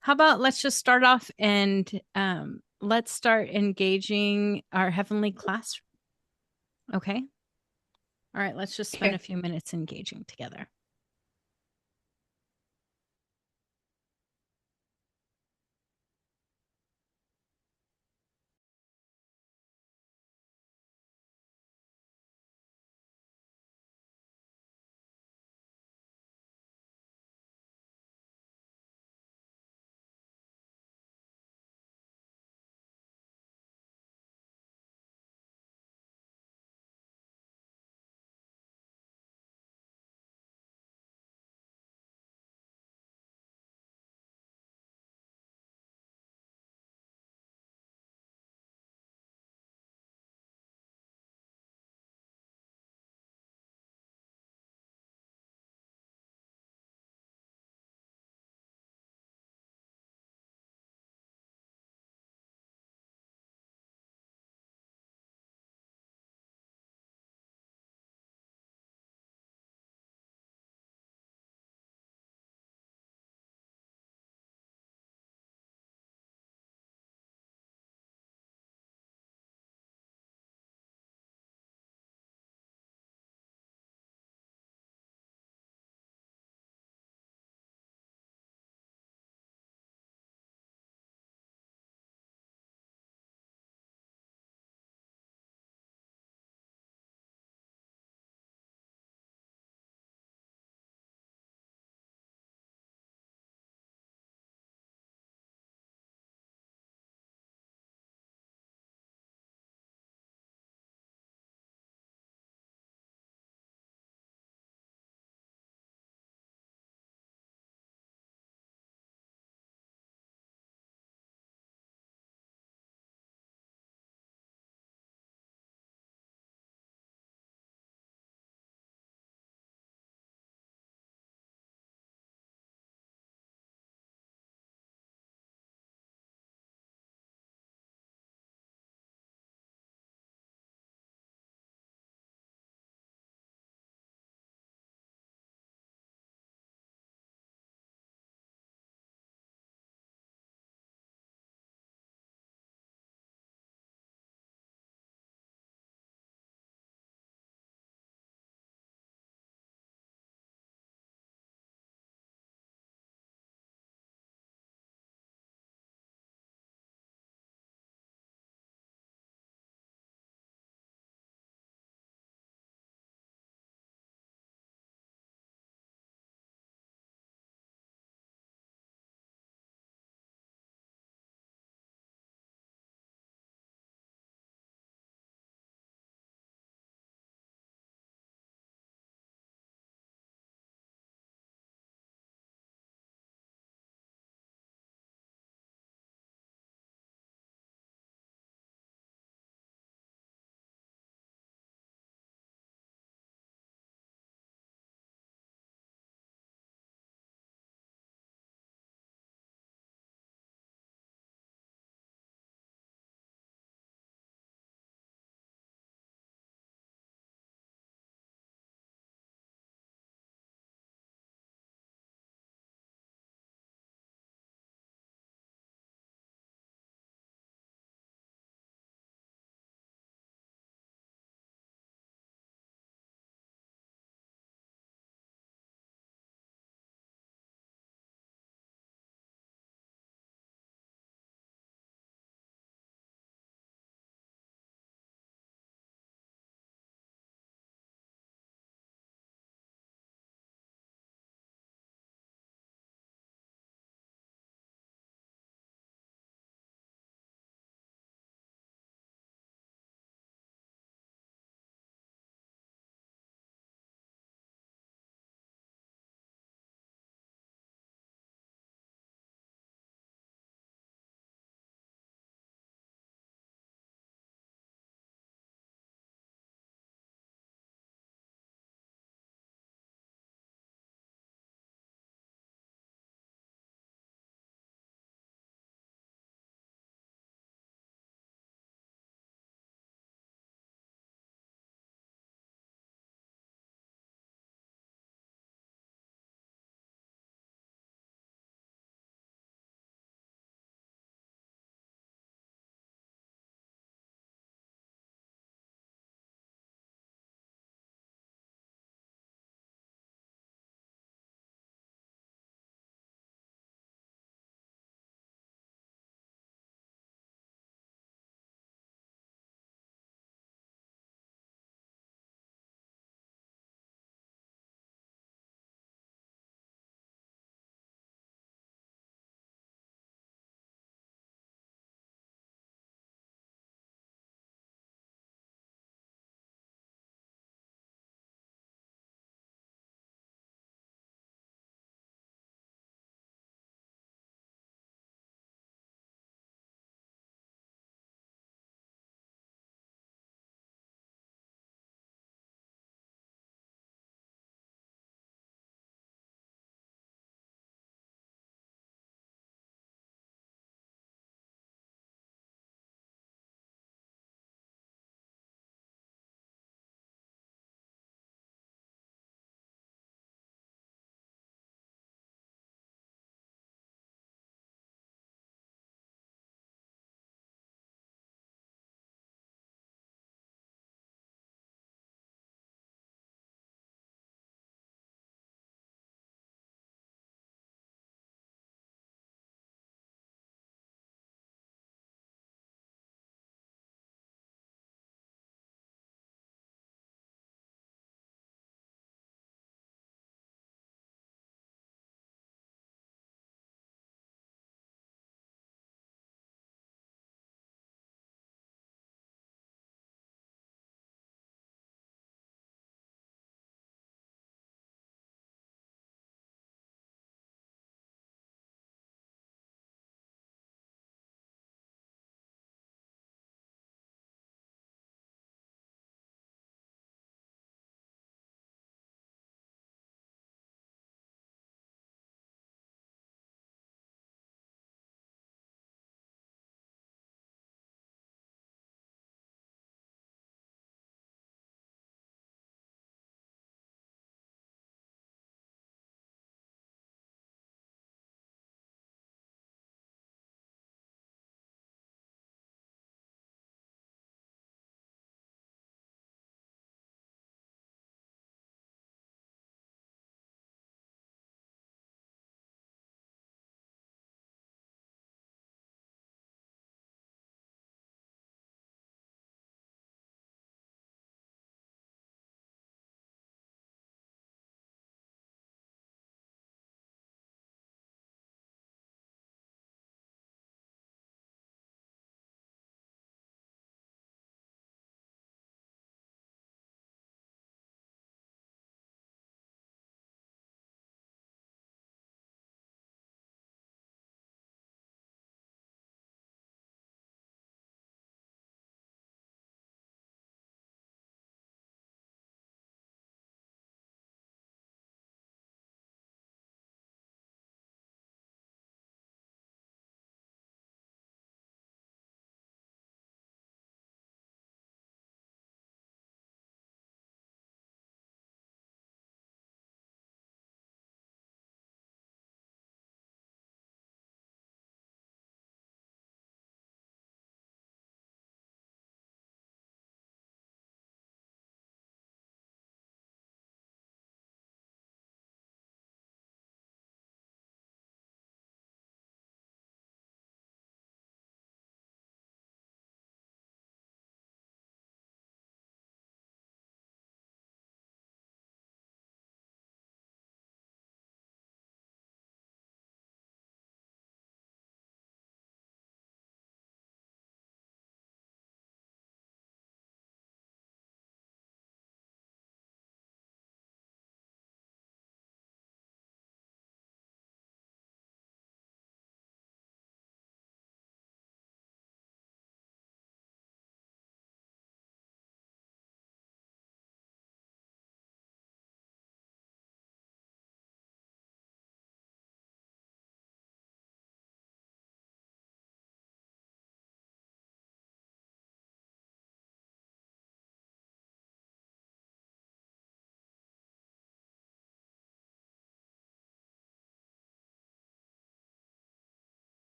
How about let's just start off and let's start engaging our heavenly classroom. Okay. All right. Let's just spend a Okay. few minutes engaging together.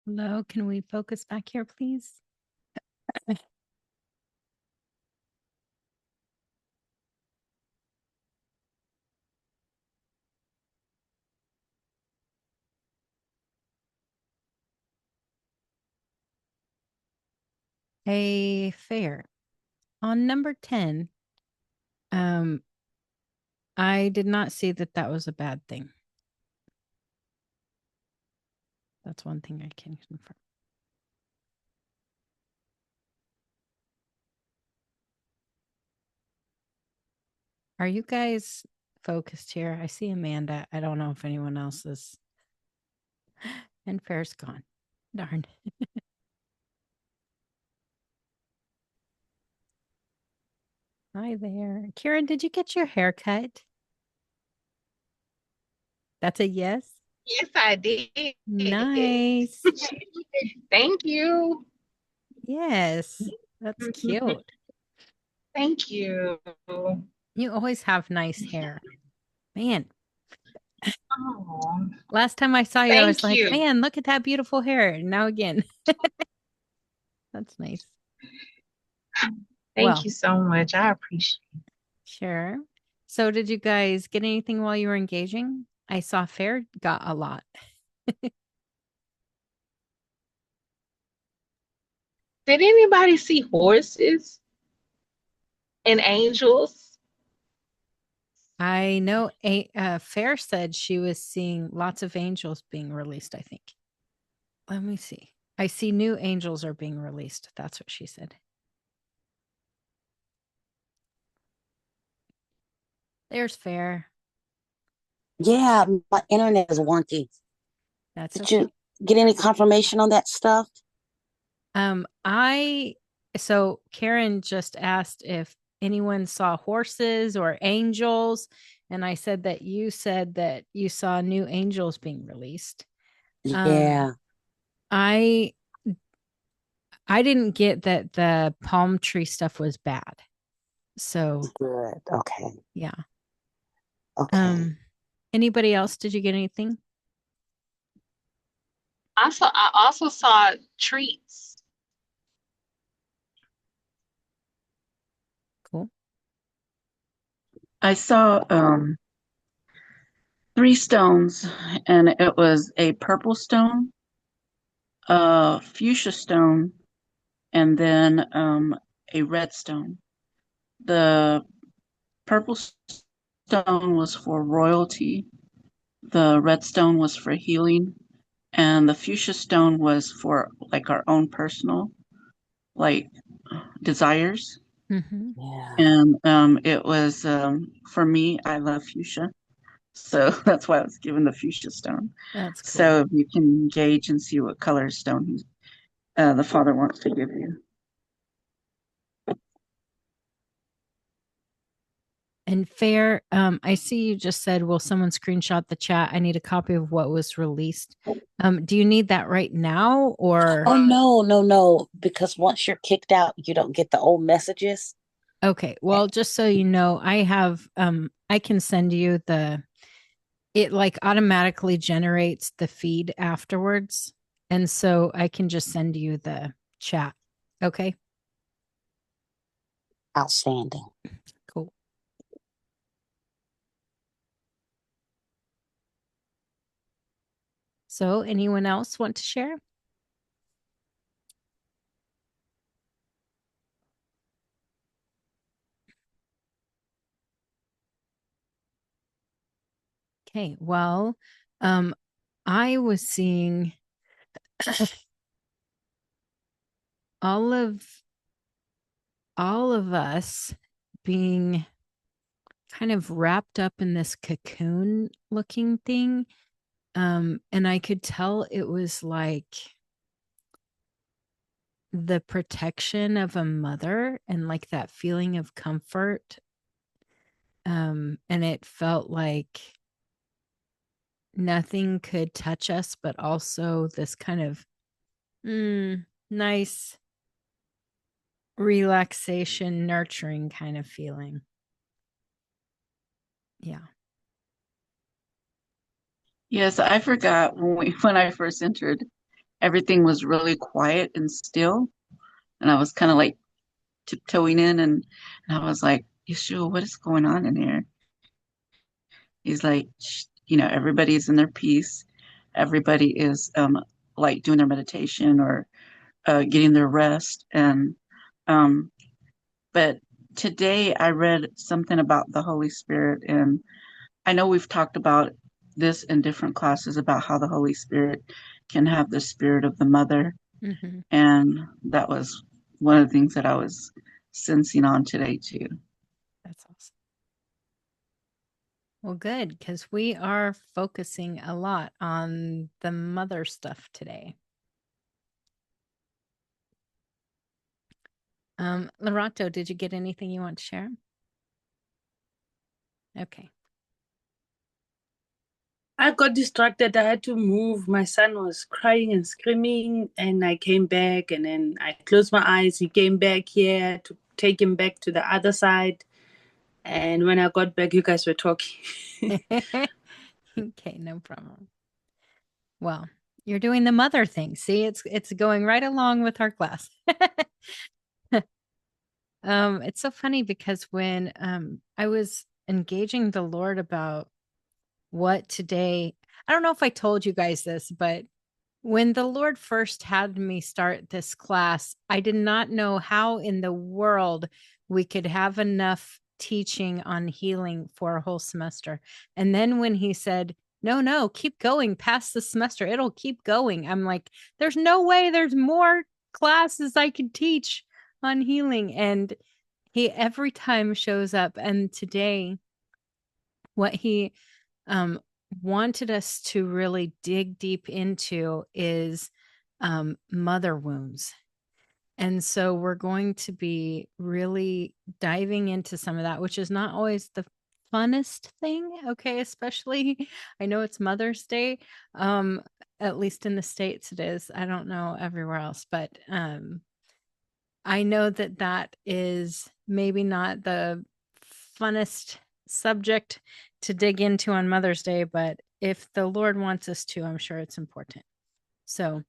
Hello, can we focus back here, please? A fair. On number 10, um, I did not see that that was a bad thing. That's one thing I can confirm. Are you guys focused here? I see Amanda. I don't know if anyone else is. And Fair's gone. Darn. Hi there. Karen, did you get your hair cut? That's a yes. Yes, I did. Nice. Thank you. Yes. That's cute. Thank you. You always have nice hair. Man, Oh, last time I saw you, I was thank like, you. man, look at that beautiful hair. And now again. That's nice. Thank Well, you so much. I appreciate it. sure. So did you guys get anything while you were engaging? I saw Fair got a lot. Did anybody see horses and angels? I know Fair said she was seeing lots of angels being released, I think. Let me see. I see new angels are being released. That's what she said. There's Fair. Yeah, my internet is wonky. That's Did okay. you get any confirmation on that stuff? I so Karen just asked if anyone saw horses or angels, and I said that you said that you saw new angels being released. Um, Yeah, I I didn't get that the palm tree stuff was bad. So good. Okay. yeah. Okay. Um, anybody else? Did you get anything? I also saw treats. Cool. I saw three stones, and it was a purple stone, a fuchsia stone, and then a red stone. The purple stone was for royalty, the red stone was for healing, and the fuchsia stone was for like our own personal like desires. Hmm. Yeah. And it was for me, I love fuchsia. So that's why I was given the fuchsia stone. That's cool. So you can engage and see what color stone the Father wants to give you. And Fair, I see you just said, will someone screenshot the chat? I need a copy of what was released. Do you need that right now or Oh no, no, no. Because once you're kicked out, you don't get the old messages. okay, well, just so you know, I can send you it like automatically generates the feed afterwards. And so I can just send you the chat. Okay, Outstanding. cool. So anyone else want to share? Okay, well, I was seeing all of all of us being kind of wrapped up in this cocoon looking thing. And I could tell it was like the protection of a mother and like that feeling of comfort. And it felt like nothing could touch us, but also this kind of nice relaxation, nurturing kind of feeling. Yeah. Yes, I forgot when I first entered, everything was really quiet and still. And I was kind of like tiptoeing in, and I was like, Yeshua, what is going on in here? He's like, everybody's in their peace. Everybody is like doing their meditation or getting their rest. And um, but today I read something about the Holy Spirit, and I know we've talked about this in different classes about how the Holy Spirit can have the spirit of the mother, Mm-hmm. and that was one of the things that I was sensing on today too. That's awesome. Well, good, because we are focusing a lot on the mother stuff today. Lorato, did you get anything you want to share? Okay. I got distracted. I had to move. My son was crying and screaming, and I came back, and then I closed my eyes. He came back here to take him back to the other side. And when I got back, you guys were talking. Okay, no problem. Well, you're doing the mother thing. See, it's going right along with our class. It's so funny because when I was engaging the Lord about what today, I don't know if I told you guys this, but when the Lord first had me start this class, I did not know how in the world we could have enough teaching on healing for a whole semester. And then when he said, no, keep going past the semester, it'll keep going. I'm like, there's no way there's more classes I could teach on healing. And he every time shows up. And today, what he wanted us to really dig deep into is mother wounds. And so we're going to be really diving into some of that, which is not always the funnest thing. Okay. Especially, I know it's Mother's Day. At least in the States it is. I don't know everywhere else, but I know that that is maybe not the funnest subject to dig into on Mother's Day, but if the Lord wants us to, I'm sure it's important. So,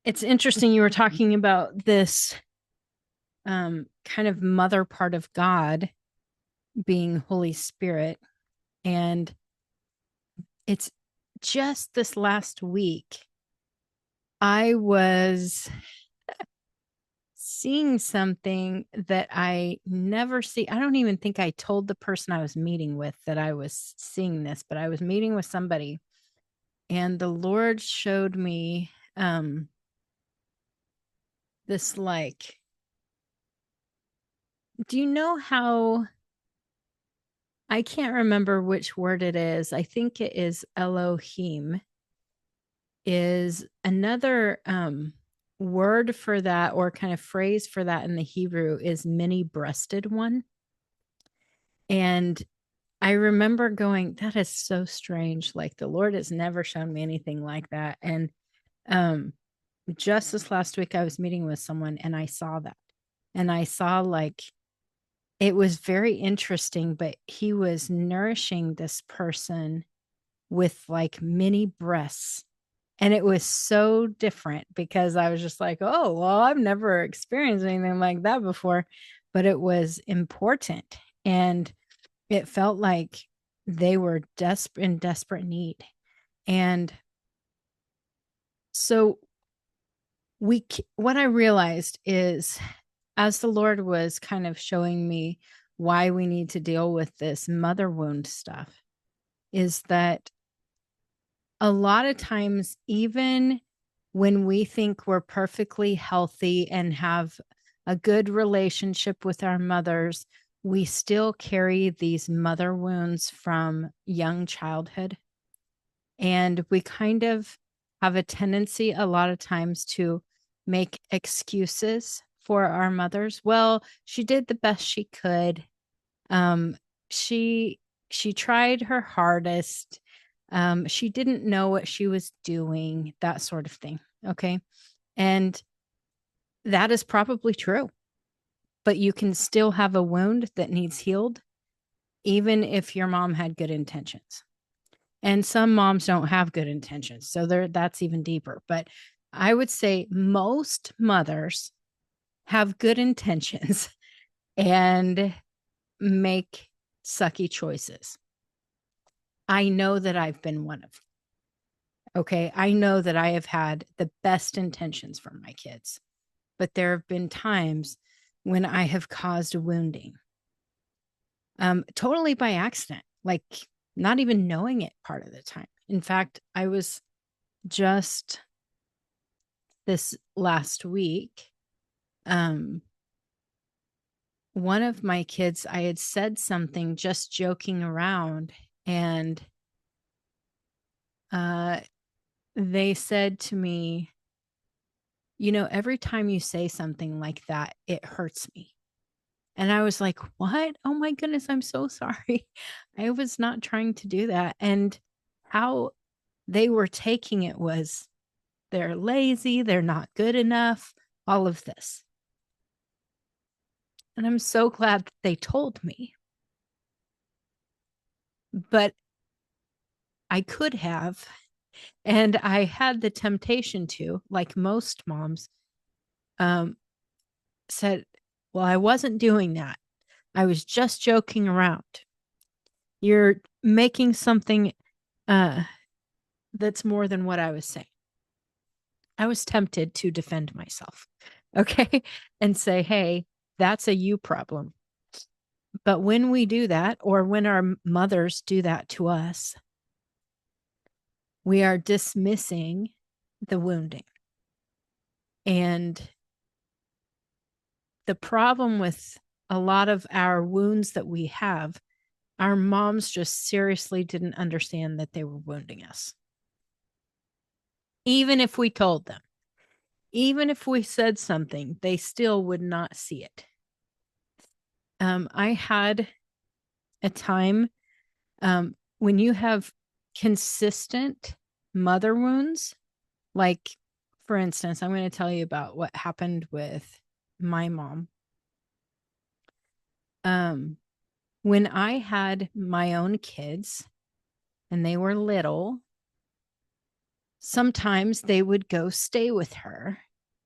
it's interesting you were talking about this kind of mother part of God being Holy Spirit, and it's just this last week I was seeing something that I never see. I don't even think I told the person I was meeting with that I was seeing this, but I was meeting with somebody and the Lord showed me this, like, do you know how, I can't remember which word it is. I think it is Elohim is another word for that, or kind of phrase for that in the Hebrew is many breasted one. And I remember going, that is so strange. Like the Lord has never shown me anything like that. And just this last week, I was meeting with someone and I saw that. And I saw, like, it was very interesting, but he was nourishing this person with like mini breasts. And it was so different because I was just like, oh, well, I've never experienced anything like that before. But it was important. And it felt like they were in desperate need. And so what I realized is, as the Lord was kind of showing me why we need to deal with this mother wound stuff, is that a lot of times, even when we think we're perfectly healthy and have a good relationship with our mothers, we still carry these mother wounds from young childhood. And we kind of have a tendency a lot of times to make excuses for our mothers. Well, she did the best she could. Um, she tried her hardest. She didn't know what she was doing, that sort of thing. Okay. And that is probably true, but you can still have a wound that needs healed, even if your mom had good intentions. And some moms don't have good intentions. So that's even deeper. But I would say most mothers have good intentions and make sucky choices. I know that I've been one of them. Okay. I know that I have had the best intentions for my kids, but there have been times when I have caused a wounding, totally by accident, like not even knowing it part of the time. In fact, I was just this last week, one of my kids, I had said something just joking around, and they said to me, every time you say something like that, it hurts me. And I was like, what? Oh my goodness, I'm so sorry. I was not trying to do that. And how they were taking it was they're lazy, they're not good enough, all of this. And I'm so glad that they told me. But I could have, and I had the temptation to, like most moms, said, well, I wasn't doing that. I was just joking around. You're making something that's more than what I was saying. I was tempted to defend myself, okay, and say, hey, that's a you problem. But when we do that, or when our mothers do that to us, we are dismissing the wounding. And the problem with a lot of our wounds that we have, our moms just seriously didn't understand that they were wounding us. Even if we told them, even if we said something, they still would not see it. I had a time when you have consistent mother wounds, like, for instance, I'm going to tell you about what happened with my mom. When I had my own kids and they were little, sometimes they would go stay with her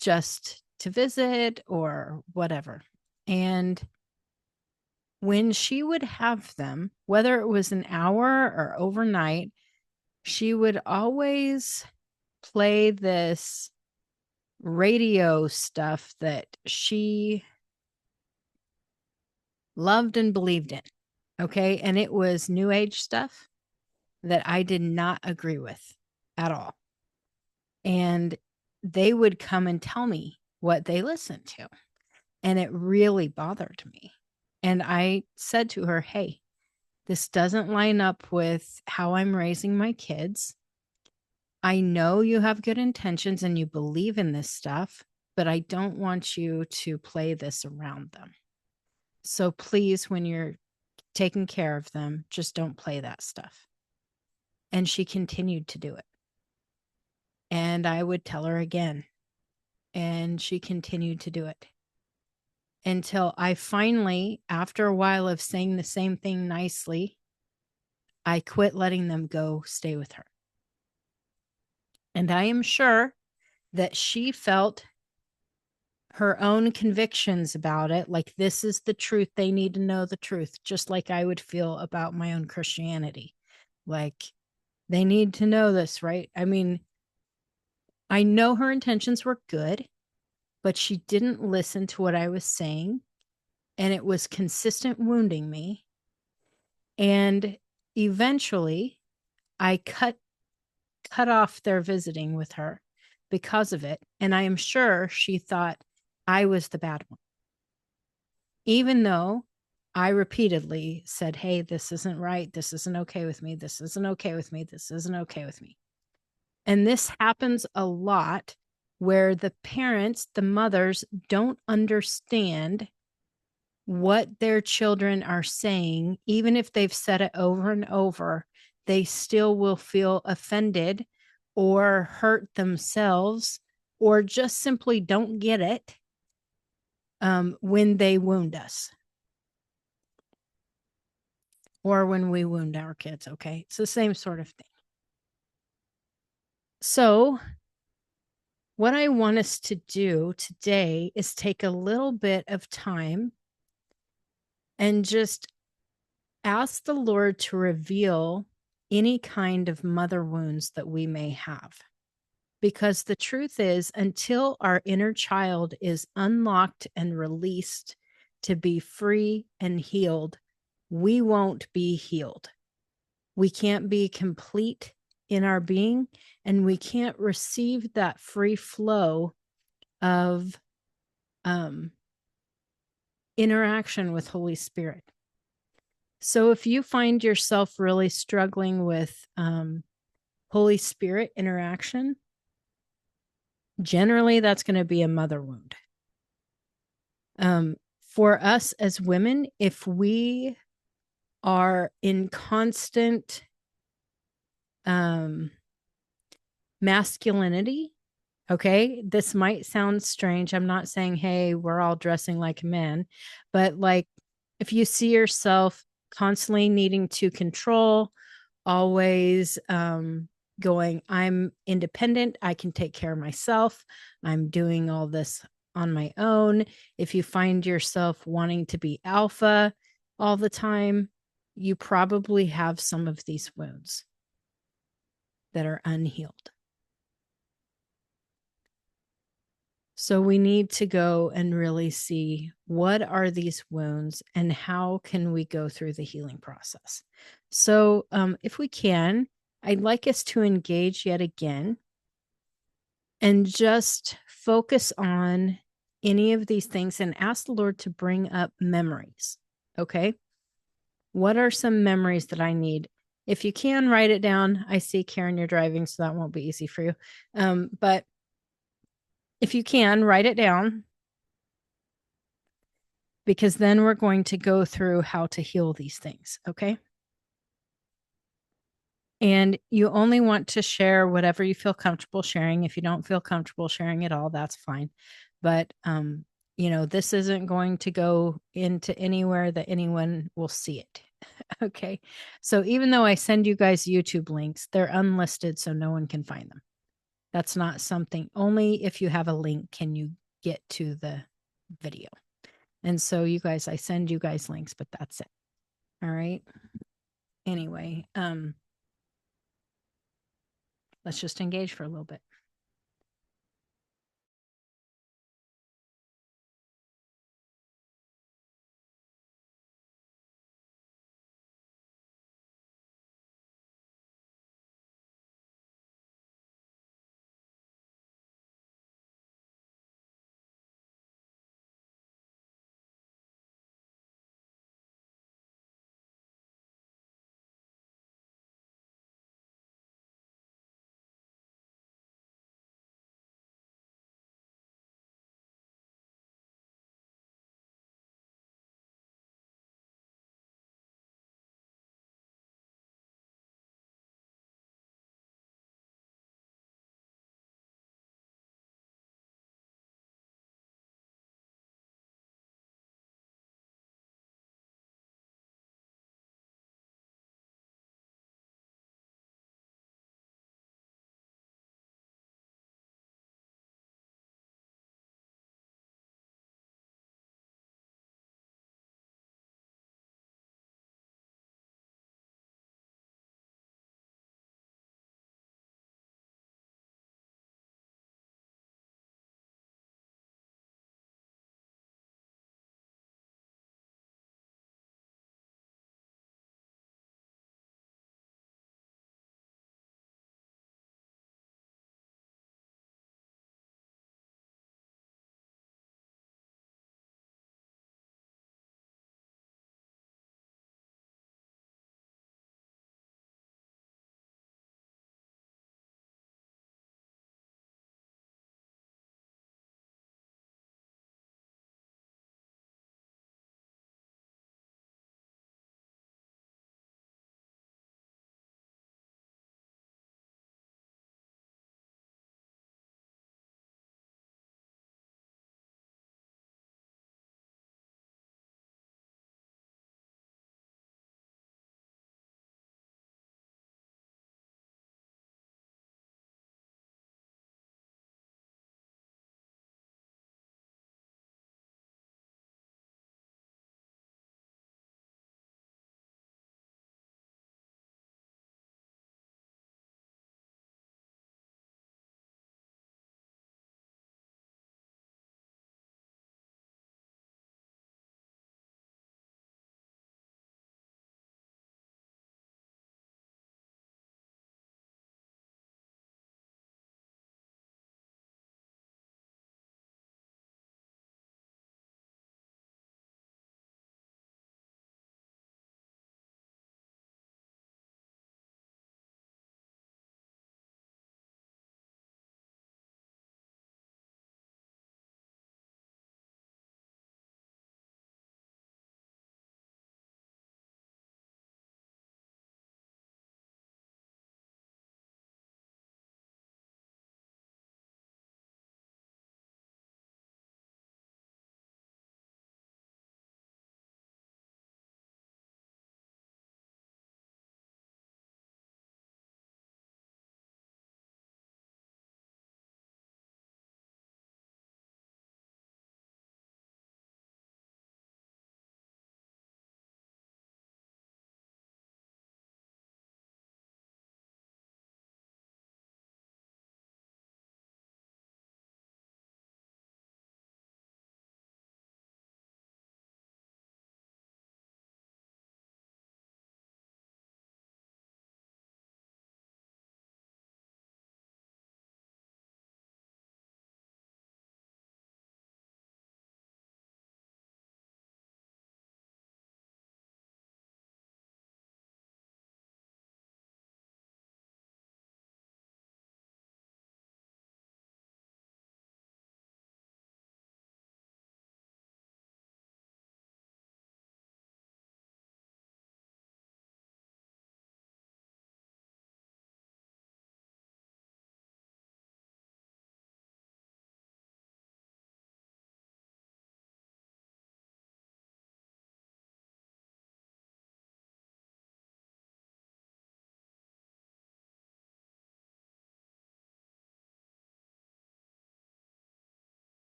just to visit or whatever. And when she would have them, whether it was an hour or overnight, she would always play this radio stuff that she loved and believed in. Okay. And it was new age stuff that I did not agree with at all. And they would come and tell me what they listened to. And it really bothered me. And I said to her, hey, this doesn't line up with how I'm raising my kids. I know you have good intentions and you believe in this stuff, but I don't want you to play this around them. So please, when you're taking care of them, just don't play that stuff. And she continued to do it. And I would tell her again. And she continued to do it. Until I finally, after a while of saying the same thing nicely, I quit letting them go stay with her. And I am sure that she felt her own convictions about it. Like, this is the truth. They need to know the truth, just like I would feel about my own Christianity. Like, they need to know this, right? I mean, I know her intentions were good, but she didn't listen to what I was saying. And it was consistent wounding me. And eventually I cut off their visiting with her because of it. And I am sure she thought I was the bad one, even though I repeatedly said, hey, this isn't right. This isn't okay with me. This isn't okay with me. This isn't okay with me. And this happens a lot where the parents, the mothers, don't understand what their children are saying. Even if they've said it over and over, they still will feel offended or hurt themselves, or just simply don't get it when they wound us. or when we wound our kids. Okay. It's the same sort of thing. So, what I want us to do today is take a little bit of time and just ask the Lord to reveal any kind of mother wounds that we may have. Because the truth is, until our inner child is unlocked and released to be free and healed, we won't be healed. We can't be complete in our being, and we can't receive that free flow of interaction with Holy Spirit. So if you find yourself really struggling with Holy Spirit interaction, generally that's going to be a mother wound. For us as women, if we are in constant masculinity, okay, this might sound strange. I'm not saying, hey, we're all dressing like men, but like if you see yourself constantly needing to control, always going, I'm independent, I can take care of myself, I'm doing all this on my own. If you find yourself wanting to be alpha all the time, you probably have some of these wounds that are unhealed. So we need to go and really see what are these wounds and how can we go through the healing process. So if we can, I'd like us to engage yet again and just focus on any of these things and ask the Lord to bring up memories. Okay. What are some memories that I need? If you can, write it down. I see, Karen, you're driving, so that won't be easy for you. But if you can, write it down, because then we're going to go through how to heal these things. Okay. And you only want to share whatever you feel comfortable sharing. If you don't feel comfortable sharing at all, that's fine. But, this isn't going to go into anywhere that anyone will see it. Okay. So even though I send you guys YouTube links, they're unlisted, so no one can find them. That's not something, only if you have a link can you get to the video. And so you guys, I send you guys links, but that's it. All right. Anyway, let's just engage for a little bit.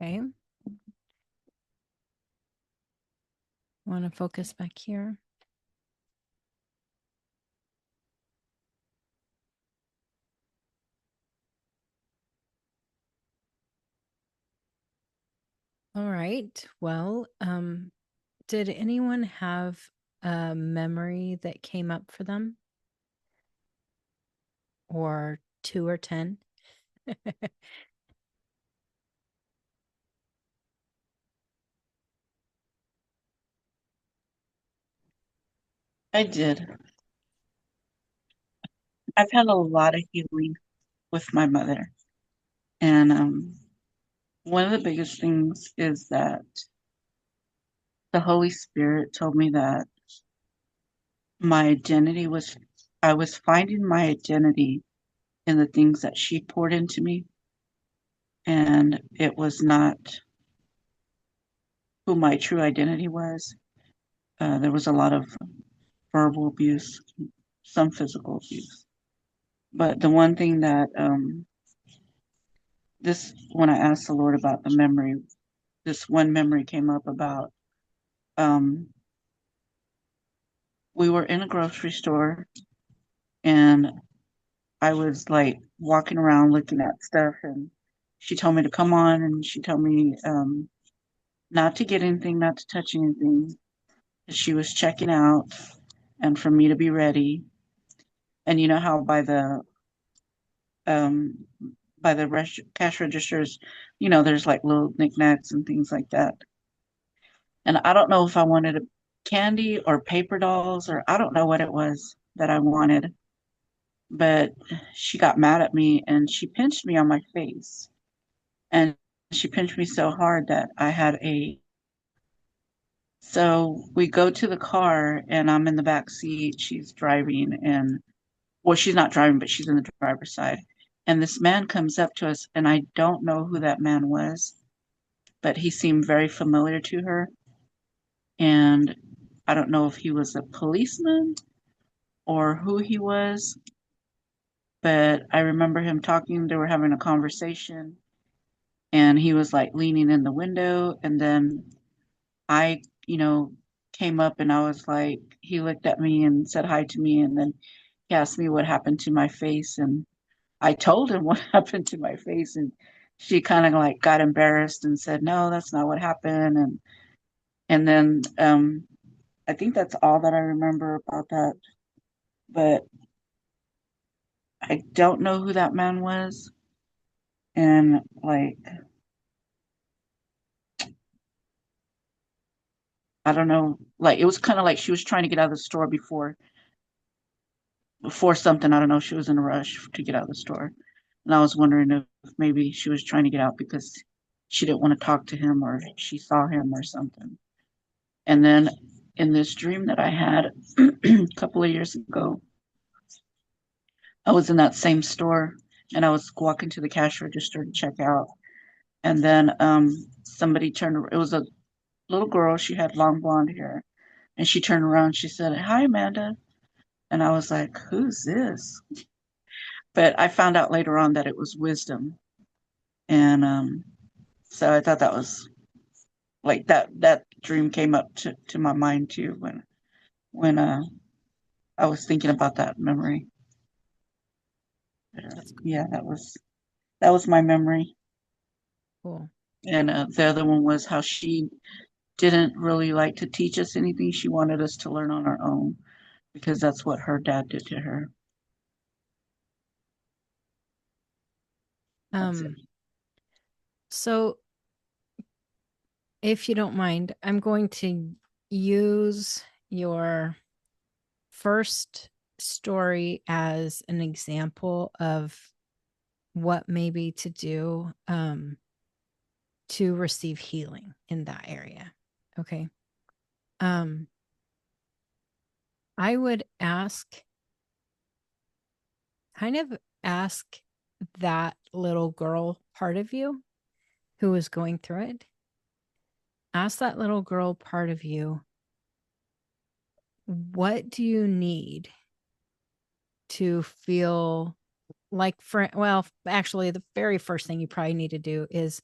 Okay. Want to focus back here? All right. Well, did anyone have a memory that came up for them? Or 2 or 10? I did. I've had a lot of healing with my mother. And one of the biggest things is that the Holy Spirit told me that my identity was, I was finding my identity in the things that she poured into me. And it was not who my true identity was. There was a lot of verbal abuse, some physical abuse. But the one thing that when I asked the Lord about the memory, this one memory came up about um, we were in a grocery store and I was like walking around looking at stuff, and she told me to come on, and she told me not to get anything, not to touch anything. She was checking out and for me to be ready. And you know how um, by the cash registers, there's like little knickknacks and things like that. And I don't know if I wanted a candy or paper dolls, or I don't know what it was that I wanted, but she got mad at me and she pinched me on my face. And she pinched me so hard that I had a. So we go to the car and I'm in the back seat. She's driving, and well, she's not driving, but she's in the driver's side. And this man comes up to us, and I don't know who that man was, but he seemed very familiar to her. And I don't know if he was a policeman or who he was, but I remember him talking. They were having a conversation, and he was like leaning in the window. And then I, came up and I was like, he looked at me and said hi to me. And then he asked me what happened to my face. And I told him what happened to my face. And she kind of like got embarrassed and said, no, that's not what happened. And then I think that's all that I remember about that. But I don't know who that man was. And like, I don't know, like it was kind of like she was trying to get out of the store before something. I don't know, she was in a rush to get out of the store. And I was wondering if maybe she was trying to get out because she didn't want to talk to him or she saw him or something. And then in this dream that I had a couple of years ago, I was in that same store and I was walking to the cash register to check out. And then somebody turned, it was a little girl. She had long blonde hair. And she turned around. She said, hi, Amanda. And I was like, who's this? But I found out later on that it was Wisdom. And so I thought that was like that dream came up to my mind too when I was thinking about that memory. That's Yeah, that was my memory. cool. And the other one was how she didn't really like to teach us anything. She wanted us to learn on our own because that's what her dad did to her. That's it. So if you don't mind, I'm going to use your first story as an example of what maybe to do to receive healing in that area. Okay. Um, I would kind of ask that little girl part of you who is going through it. Ask that little girl part of you, what do you need to feel like, well, actually, the very first thing you probably need to do is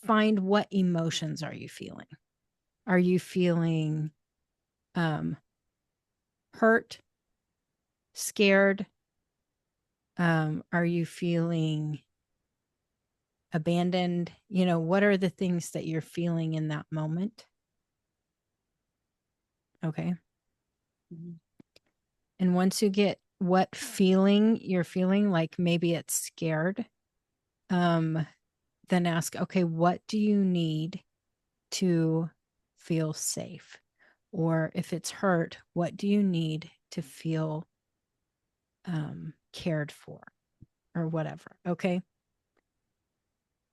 find what emotions are you feeling. Are you feeling hurt, scared? Are you feeling abandoned? What are the things that you're feeling in that moment? Okay. Mhm. And once you get what feeling you're feeling, like maybe it's scared, then ask, okay, what do you need to feel safe? Or if it's hurt, what do you need to feel cared for or whatever? Okay.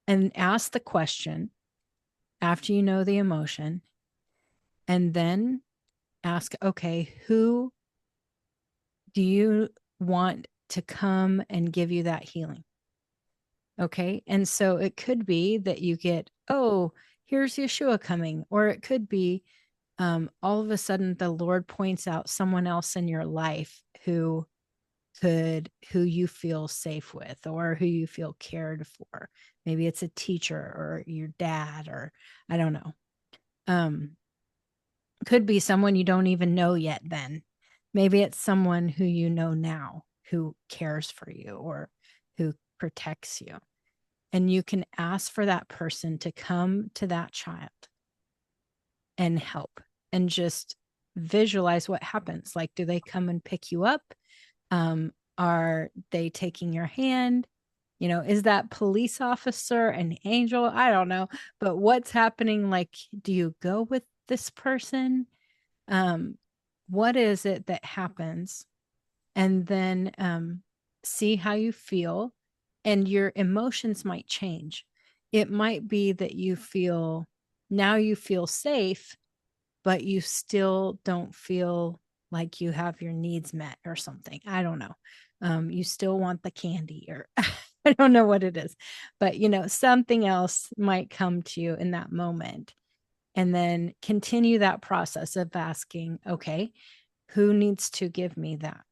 And ask the question after you know the emotion, and then ask, okay, who do you want to come and give you that healing? Okay. And so it could be that you get, oh, here's Yeshua coming, or it could be all of a sudden the Lord points out someone else in your life who you feel safe with or who you feel cared for. Maybe it's a teacher or your dad, or I don't know. Could be someone you don't even know yet then. Maybe it's someone who you know now who cares for you or who protects you. And you can ask for that person to come to that child and help, and just visualize what happens. Like, do they come and pick you up? Are they taking your hand? Is that police officer an angel? I don't know. But what's happening? Like, do you go with this person? What is it that happens? And then see how you feel, and your emotions might change. It might be that you feel safe, but you still don't feel like you have your needs met or something. I don't know. You still want the candy, or I don't know what it is, but something else might come to you in that moment. And then continue that process of asking, okay, who needs to give me that?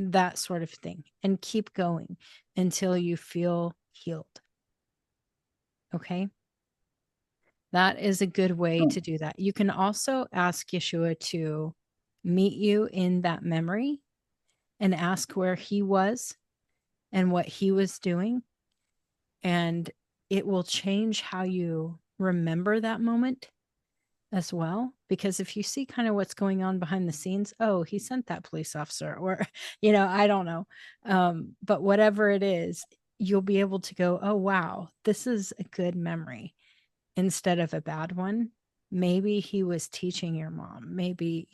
That sort of thing. And keep going until you feel healed. Okay. That is a good way to do that. You can also ask Yeshua to meet you in that memory and ask where he was and what he was doing. And it will change how you remember that moment as well. Because if you see kind of what's going on behind the scenes, oh, he sent that police officer, or, I don't know. But whatever it is, you'll be able to go, oh, wow, this is a good memory instead of a bad one. Maybe he was teaching your mom. Maybe,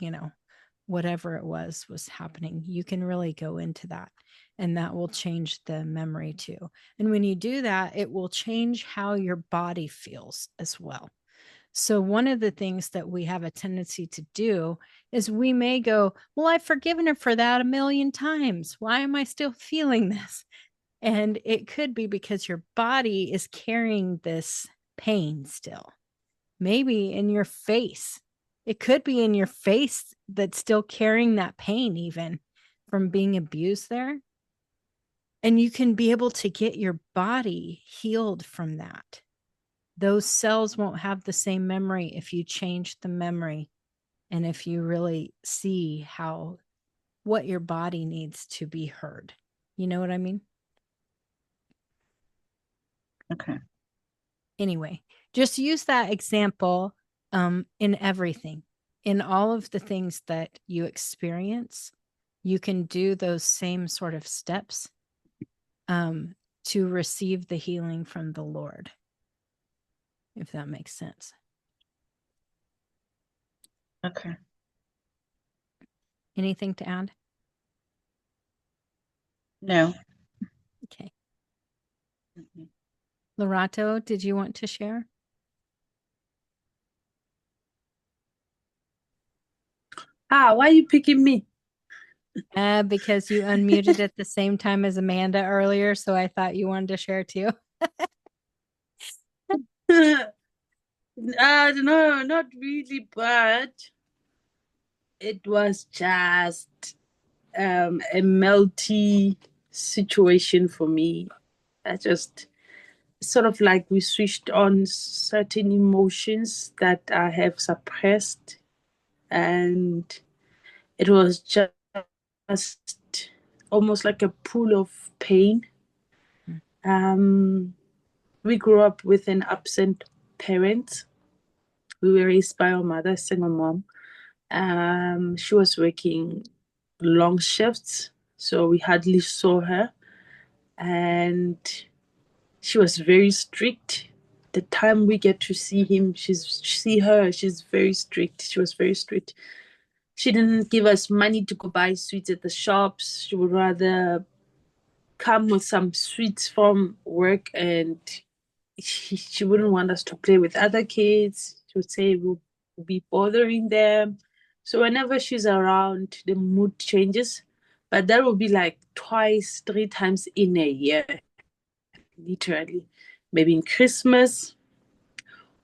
whatever it was happening. You can really go into that, and that will change the memory too. And when you do that, it will change how your body feels as well. So, one of the things that we have a tendency to do is we may go, well, I've forgiven her for that a million times. Why am I still feeling this? And it could be because your body is carrying this pain still. Maybe in your face. It could be in your face that's still carrying that pain, even from being abused there. And you can be able to get your body healed from that. Those cells won't have the same memory if you change the memory, and if you really see what your body needs to be heard. You know what I mean? Okay. Anyway, just use that example in everything, in all of the things that you experience. You can do those same sort of steps to receive the healing from the Lord, if that makes sense. Okay. Anything to add? No. Okay. Mhm. Lorato, did you want to share? Why are you picking me? Because you unmuted at the same time as Amanda earlier, so I thought you wanted to share too. No, not really, but it was just a melty situation for me. I just sort of like we switched on certain emotions that I have suppressed, and it was just almost like a pool of pain. We grew up with an absent parent. We were raised by our mother, single mom. She was working long shifts, so we hardly saw her, and she was very strict. The time we get to see her, she's very strict. She was very strict. She didn't give us money to go buy sweets at the shops. She would rather come with some sweets from work, and she wouldn't want us to play with other kids. She would say we'll be bothering them. So whenever she's around, the mood changes. But that will be like twice, three times in a year, literally. Maybe in Christmas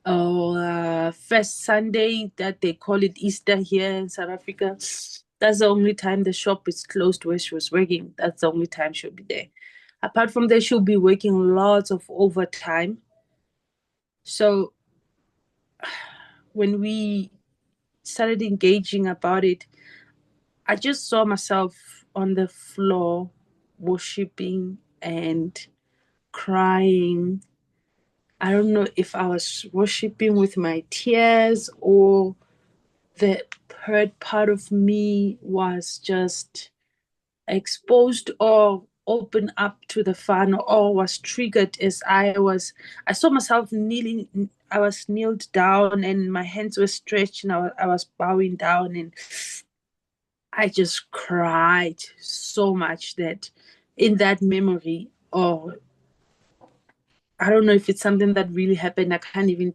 or first Sunday that they call it Easter here in South Africa. That's the only time the shop is closed where she was working. That's the only time she'll be there. Apart from that, she'll be working lots of overtime. So when we started engaging about it, I just saw myself on the floor worshiping and crying. I don't know if I was worshiping with my tears or the hurt part of me was just exposed or opened up to the fun or was triggered as I saw myself kneeling. I was kneeled down and my hands were stretched and I was bowing down, and I just cried so much that in that memory, oh, I don't know if it's something that really happened. I can't even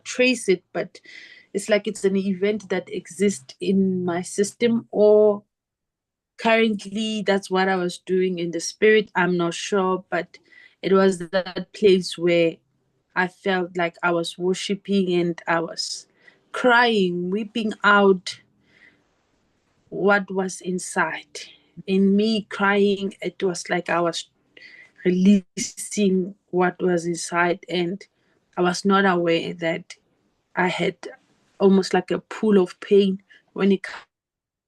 trace it, but it's like it's an event that exists in my system, or currently that's what I was doing in the spirit. I'm not sure, but it was that place where I felt like I was worshiping and I was crying, weeping out what was inside. In me crying, it was like I was releasing what was inside, and I was not aware that I had almost like a pool of pain when it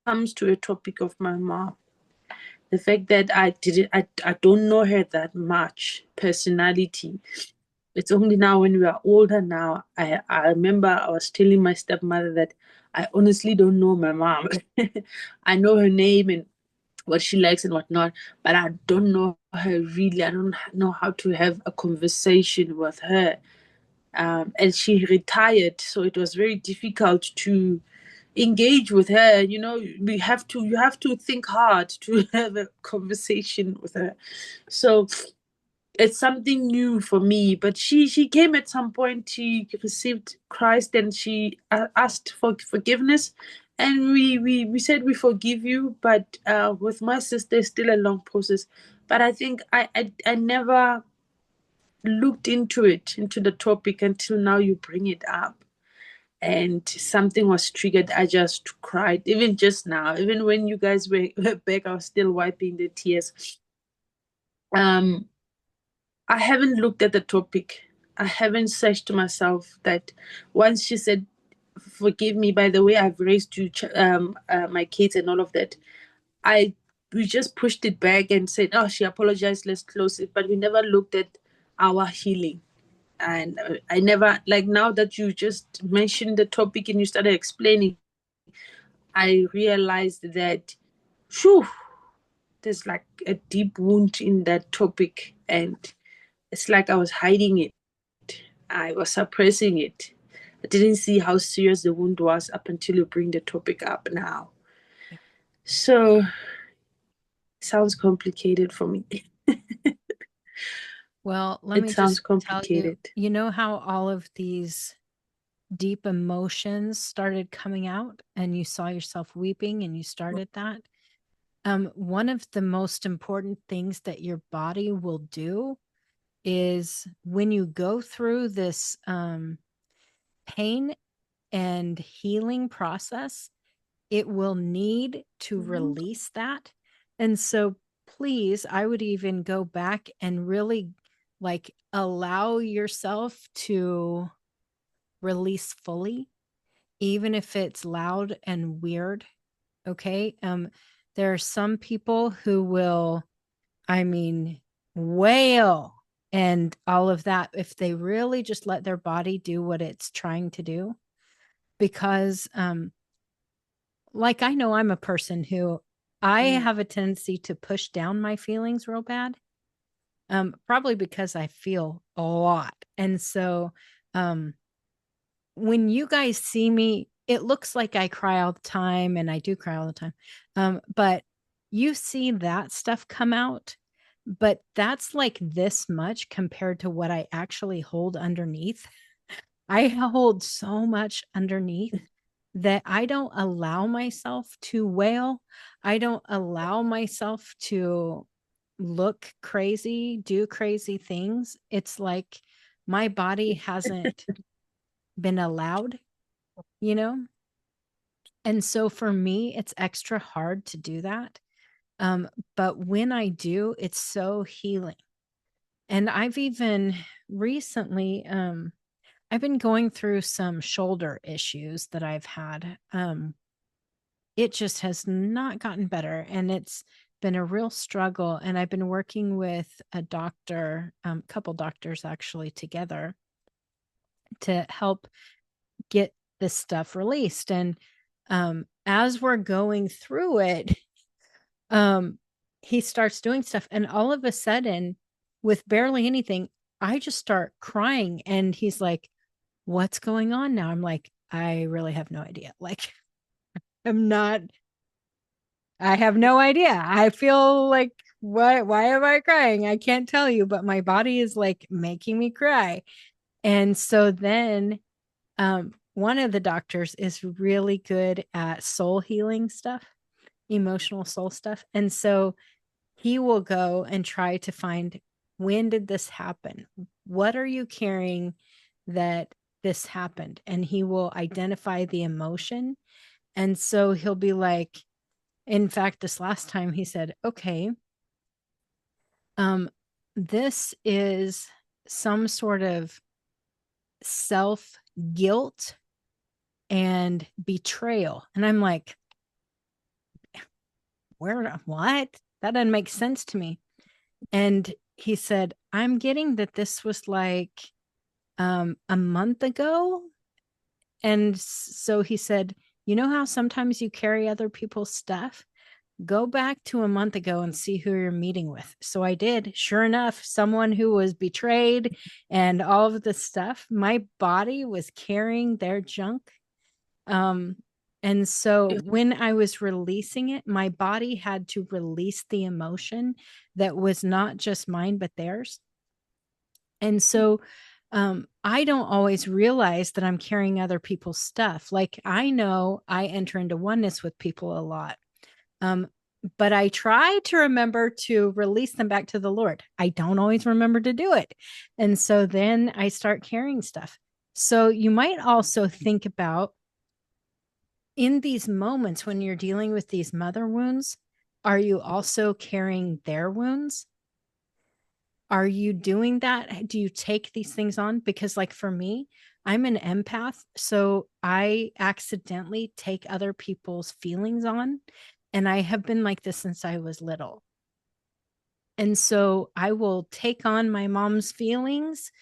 comes to a topic of my mom. The fact that I don't know her that much personality. It's only now when we are older now, I remember I was telling my stepmother that I honestly don't know my mom. I know her name and what she likes and whatnot, but I don't know her really. I don't know how to have a conversation with her. And she retired, so it was very difficult to engage with her. You have to think hard to have a conversation with her. So it's something new for me. But she came at some point. She received Christ and she asked for forgiveness, and we said we forgive you. But with my sister, it's still a long process. But I think I never looked into the topic until now. You bring it up, and something was triggered. I just cried, even just now. Even when you guys were back, I was still wiping the tears. I haven't looked at the topic. I haven't searched to myself that once she said, "Forgive me." By the way, I've raised you, my kids, and all of that. We just pushed it back and said, "Oh, she apologized. Let's close it." But we never looked at our healing. And I never, like, now that you just mentioned the topic and you started explaining, I realized that, whew, there's like a deep wound in that topic, and it's like I was hiding it. I was suppressing it. I didn't see how serious the wound was up until you bring the topic up now. So, sounds complicated for me. Well, let It me sounds just tell you, complicated. you know how all of these deep emotions started coming out and you saw yourself weeping and you started that? One of the most important things that your body will do is when you go through this pain and healing process, it will need to release that. And so, please, I would even go back and really like allow yourself to release fully, even if it's loud and weird. Okay. There are some people who will, I mean, wail and all of that if they really just let their body do what it's trying to do. Because like I know I'm a person who I have a tendency to push down my feelings real bad. Probably because I feel a lot. And so when you guys see me, it looks like I cry all the time, and I do cry all the time. But you see that stuff come out, but that's like this much compared to what I actually hold underneath. I hold so much underneath that I don't allow myself to wail. I don't allow myself to look crazy, do crazy things. It's like my body hasn't been allowed, you know? And so for me, it's extra hard to do that. But when I do, it's so healing. And I've even recently, I've been going through some shoulder issues that I've had. It just has not gotten better, and it's been a real struggle. And I've been working with a doctor, couple doctors actually together to help get this stuff released. And as we're going through it, um, he starts doing stuff, and all of a sudden, with barely anything, I just start crying. And he's like, "What's going on now?" I'm like, "I really have no idea." Like, I'm not, I have no idea. I feel like, what, why am I crying? I can't tell you, but my body is like making me cry. And so then one of the doctors is really good at soul healing stuff, emotional soul stuff. And so he will go and try to find, when did this happen? What are you carrying that this happened? And he will identify the emotion. And so he'll be like, in fact, this last time he said, okay, this is some sort of self guilt and betrayal. And I'm like, where, what? That doesn't make sense to me. And he said, I'm getting that this was like a month ago. And so he said, you know how sometimes you carry other people's stuff? Go back to a month ago and see who you're meeting with. So I did. Sure enough, someone who was betrayed and all of this stuff, my body was carrying their junk. And so when I was releasing it, my body had to release the emotion that was not just mine, but theirs. And so I don't always realize that I'm carrying other people's stuff. Like I know I enter into oneness with people a lot. But I try to remember to release them back to the Lord. I don't always remember to do it. And so then I start carrying stuff. So you might also think about, in these moments when you're dealing with these mother wounds, are you also carrying their wounds? Are you doing that? Do you take these things on? Because, like, for me, I'm an empath. So I accidentally take other people's feelings on. And I have been like this since I was little. And so I will take on my mom's feelings.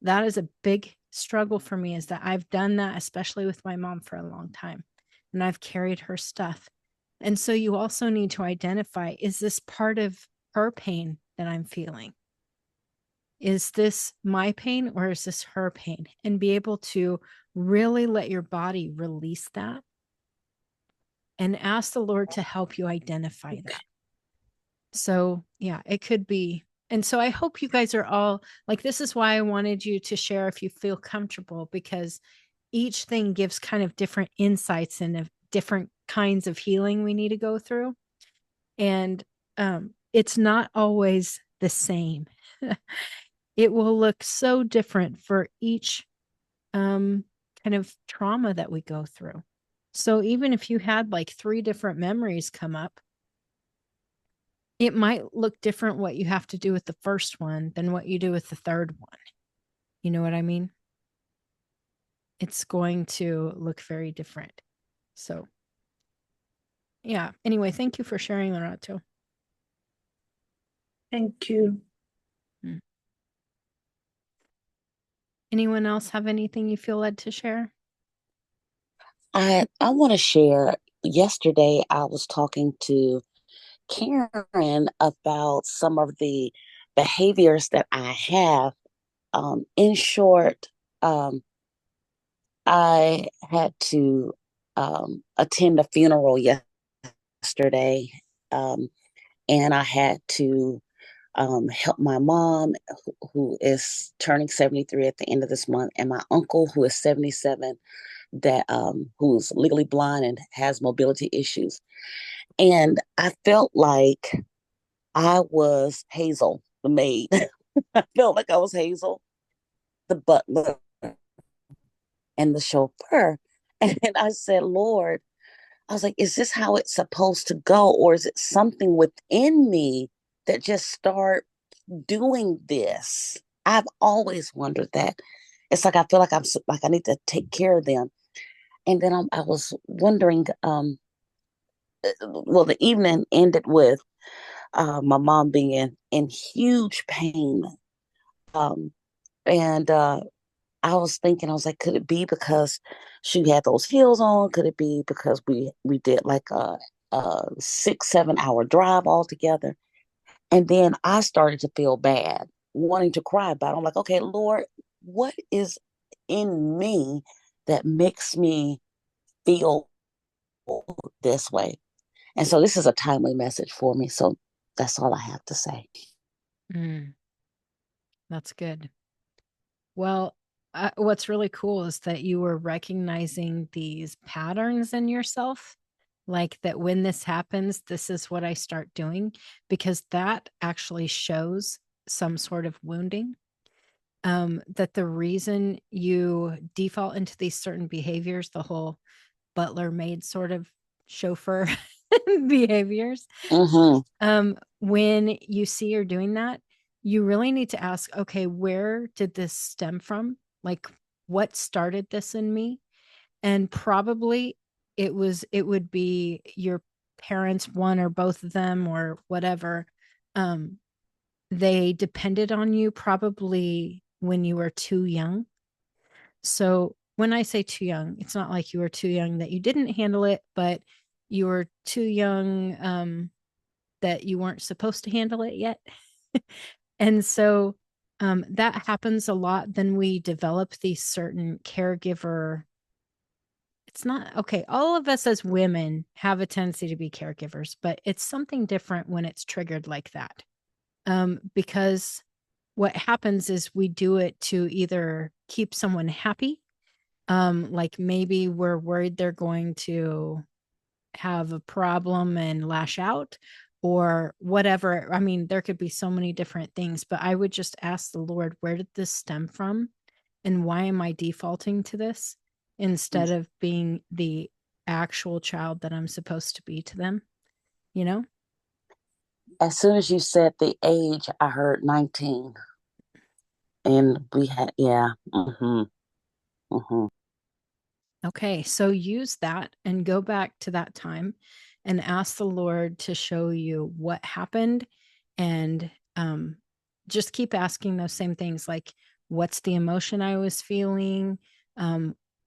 That is a big struggle for me, is that I've done that, especially with my mom, for a long time. And I've carried her stuff. And so you also need to identify, is this part of her pain that I'm feeling? Is this my pain or is this her pain? And be able to really let your body release that and ask the Lord to help you identify that. So, yeah, it could be. And so I hope you guys are all like, this is why I wanted you to share if you feel comfortable, because each thing gives kind of different insights and different kinds of healing we need to go through. And it's not always the same. It will look so different for each kind of trauma that we go through. So even if you had like 3 different memories come up, it might look different what you have to do with the first one than what you do with the third one. You know what I mean? It's going to look very different. So, yeah. Anyway, thank you for sharing, Lorato. Thank you. Anyone else have anything you feel led to share? I want to share. Yesterday, I was talking to Karen about some of the behaviors that I have. In short, I had to attend a funeral yesterday, um, and I had to help my mom, who is turning 73 at the end of this month, and my uncle, who is 77, that who's legally blind and has mobility issues. And I felt like I was Hazel, the maid. I felt like I was Hazel, the butler, and the chauffeur. And I said, Lord, I was like, is this how it's supposed to go? Or is it something within me that just start doing this? I've always wondered that. It's like I feel like I'm like I need to take care of them. And then I was wondering, well, the evening ended with my mom being in huge pain. Um, and I was thinking, I was like, could it be because she had those heels on? Could it be because we did like a 6, 7 hour drive all together? And then I started to feel bad, wanting to cry about it. I'm like, okay, Lord, what is in me that makes me feel this way? And so this is a timely message for me. So that's all I have to say. Mm, that's good. Well, what's really cool is that you were recognizing these patterns in yourself, like that when this happens, this is what I start doing, because that actually shows some sort of wounding. That the reason you default into these certain behaviors, the whole butler maid sort of chauffeur behaviors, Mm-hmm. when you see you're doing that, you really need to ask, okay, where did this stem from? Like, what started this in me? And probably it would be your parents, one or both of them, or whatever. Um, they depended on you probably when you were too young. So when I say too young, it's not like you were too young that you didn't handle it, but you were too young that you weren't supposed to handle it yet. And so that happens a lot. Then we develop these certain caregiver. It's not okay. All of us as women have a tendency to be caregivers, but it's something different when it's triggered like that. Because what happens is we do it to either keep someone happy, like maybe we're worried they're going to have a problem and lash out or whatever. I mean, there could be so many different things, but I would just ask the Lord, where did this stem from? And why am I defaulting to this instead of being the actual child that I'm supposed to be to them? You know? As soon as you said the age, I heard 19. And we had, yeah. Mm-hmm. Mm-hmm. Okay, so use that and go back to that time and ask the Lord to show you what happened and just keep asking those same things like, what's the emotion I was feeling?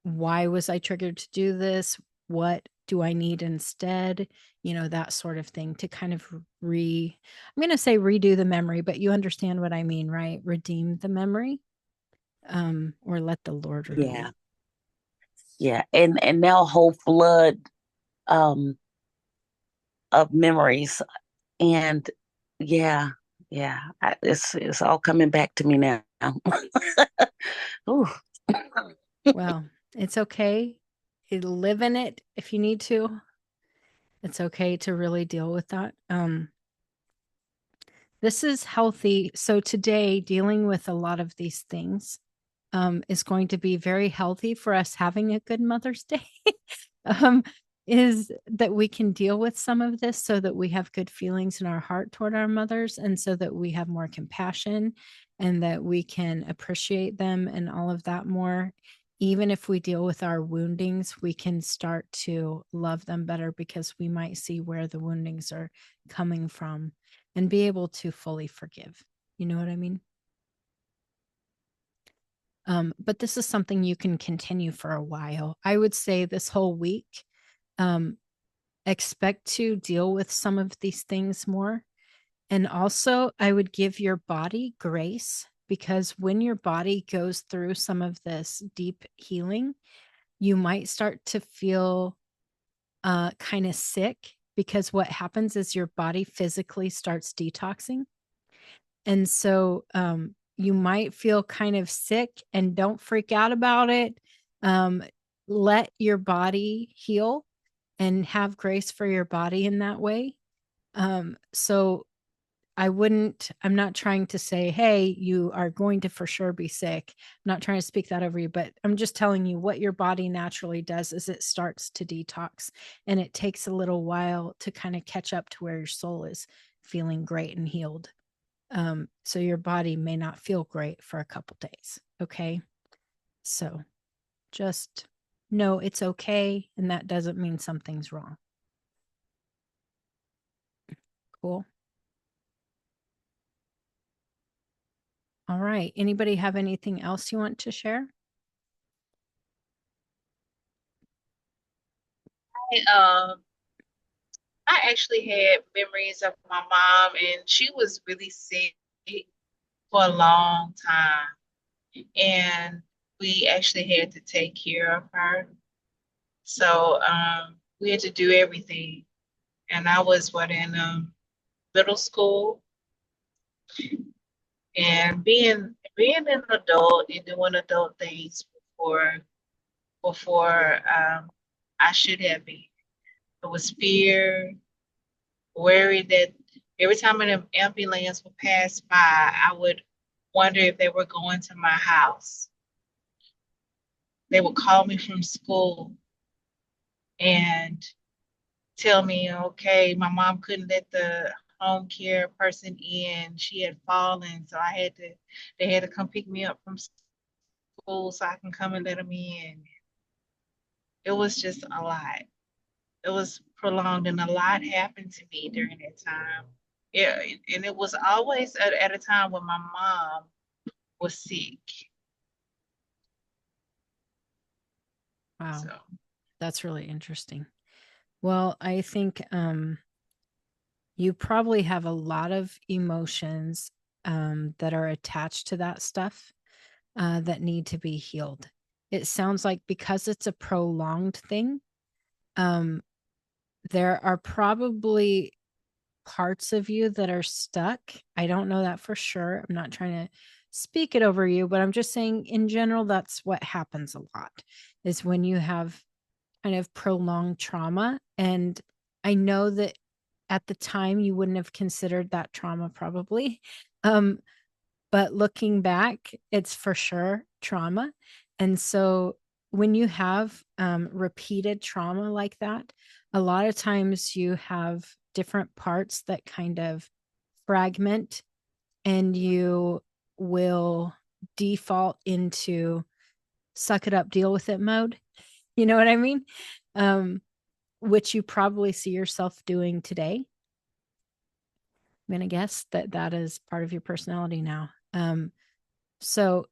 Why was I triggered to do this? What do I need instead? You know, that sort of thing to kind of I'm going to say redo the memory, but you understand what I mean, right? Redeem the memory, or let the Lord redeem Yeah. it. Yeah. And now a whole flood um of memories. And yeah, yeah. It's all coming back to me now. Ooh. Well, it's okay. Live in it if you need to. It's okay to really deal with that. This is healthy. So today, dealing with a lot of these things is going to be very healthy for us having a good Mother's Day. um, is that we can deal with some of this so that we have good feelings in our heart toward our mothers, and so that we have more compassion and that we can appreciate them and all of that more. Even if we deal with our woundings, we can start to love them better because we might see where the woundings are coming from and be able to fully forgive. You know what I mean? But this is something you can continue for a while. I would say this whole week, expect to deal with some of these things more. And also, I would give your body grace, because when your body goes through some of this deep healing, you might start to feel kind of sick, because what happens is your body physically starts detoxing. And so you might feel kind of sick, and don't freak out about it. Let your body heal and have grace for your body in that way. So I'm not trying to say, hey, you are going to for sure be sick. I'm not trying to speak that over you, but I'm just telling you what your body naturally does is it starts to detox, and it takes a little while to kind of catch up to where your soul is feeling great and healed. So your body may not feel great for a couple days. Okay. So just know it's okay. And that doesn't mean something's wrong. Cool. All right. Anybody have anything else you want to share? Um, I actually had memories of my mom, and she was really sick for a long time. And we actually had to take care of her. So we had to do everything. And I was in middle school, and being an adult and doing adult things before I should have been. It was fear, worried that every time an ambulance would pass by, I would wonder if they were going to my house. They would call me from school and tell me, okay, my mom couldn't let the home care person in. She had fallen, so they had to come pick me up from school so I can come and let them in. It was just a lot. It was prolonged, and a lot happened to me during that time. Yeah, and it was always at a time when my mom was sick. Wow. So That's really interesting. Well, I think you probably have a lot of emotions that are attached to that stuff that need to be healed. It sounds like because it's a prolonged thing, um, there are probably parts of you that are stuck. I don't know that for sure. I'm not trying to speak it over you, but I'm just saying in general, that's what happens a lot, is when you have kind of prolonged trauma. And I know that at the time you wouldn't have considered that trauma probably. Um, but looking back, it's for sure trauma. And so when you have repeated trauma like that, a lot of times you have different parts that kind of fragment, and you will default into suck it up, deal with it mode. You know what I mean? Um, which you probably see yourself doing today. I'm going to guess that that is part of your personality now. So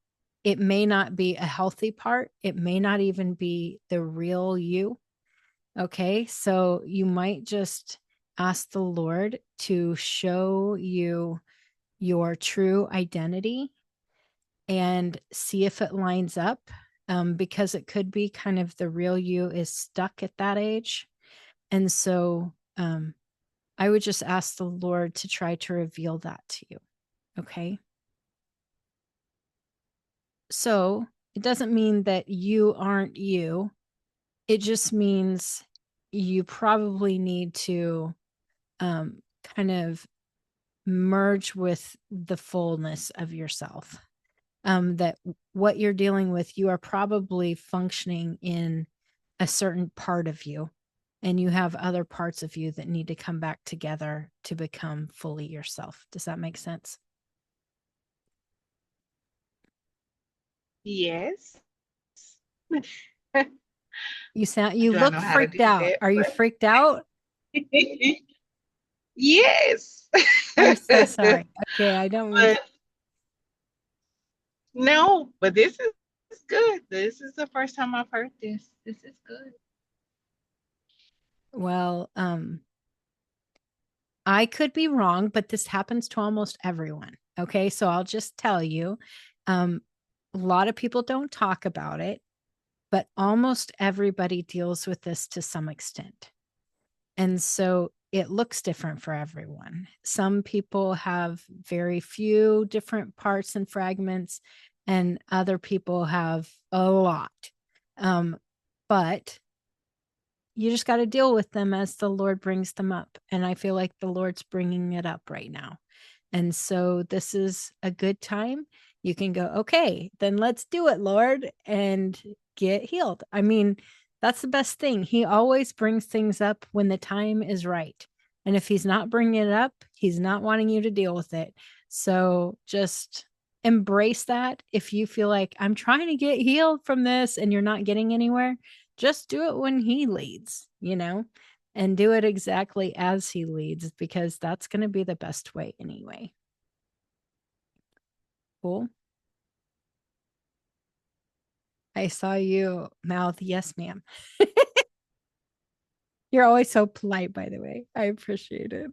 it may not be a healthy part. It may not even be the real you. Okay. So you might just ask the Lord to show you your true identity and see if it lines up, because it could be kind of the real you is stuck at that age. And so I would just ask the Lord to try to reveal that to you. Okay. So it doesn't mean that you aren't you. It just means you probably need to kind of merge with the fullness of yourself. That what you're dealing with, you are probably functioning in a certain part of you. and you have other parts of you that need to come back together to become fully yourself. Does that make sense? Yes. You Do I look know how to do freaked out. that? Are you freaked out? Yes. I'm so sorry. Okay, I don't mean to. But no, but this is good. This is the first time I've heard this. This is good. Well, I could be wrong, but this happens to almost everyone. Okay, so I'll just tell you, um, a lot of people don't talk about it, but almost everybody deals with this to some extent. And so it looks different for everyone. Some people have very few different parts and fragments, and other people have a lot. But you just got to deal with them as the Lord brings them up. And I feel like the Lord's bringing it up right now. And so this is a good time. You can go, okay, then let's do it, Lord, and get healed. I mean, that's the best thing. He always brings things up when the time is right. And if he's not bringing it up, he's not wanting you to deal with it. So just embrace that. If you feel like I'm trying to get healed from this and you're not getting anywhere, just do it when he leads, and do it exactly as he leads, because that's going to be the best way anyway. Cool. I saw you mouth, yes, ma'am. You're always so polite, by the way. I appreciate it.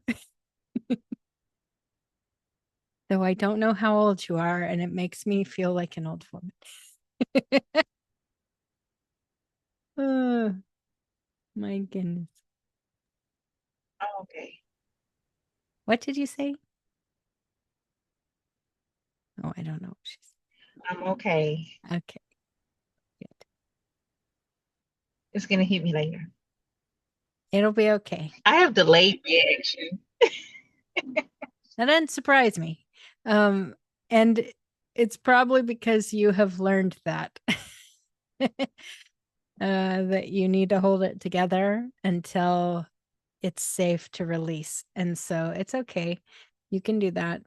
Though I don't know how old you are, and it makes me feel like an old woman. Oh, my goodness. Oh, okay. What did you say? Oh, I don't know. I'm okay. Okay. Good. It's gonna hit me later. It'll be okay. I have delayed reaction. That doesn't surprise me. And it's probably because you have learned that that you need to hold it together until it's safe to release. And so it's okay. You can do that.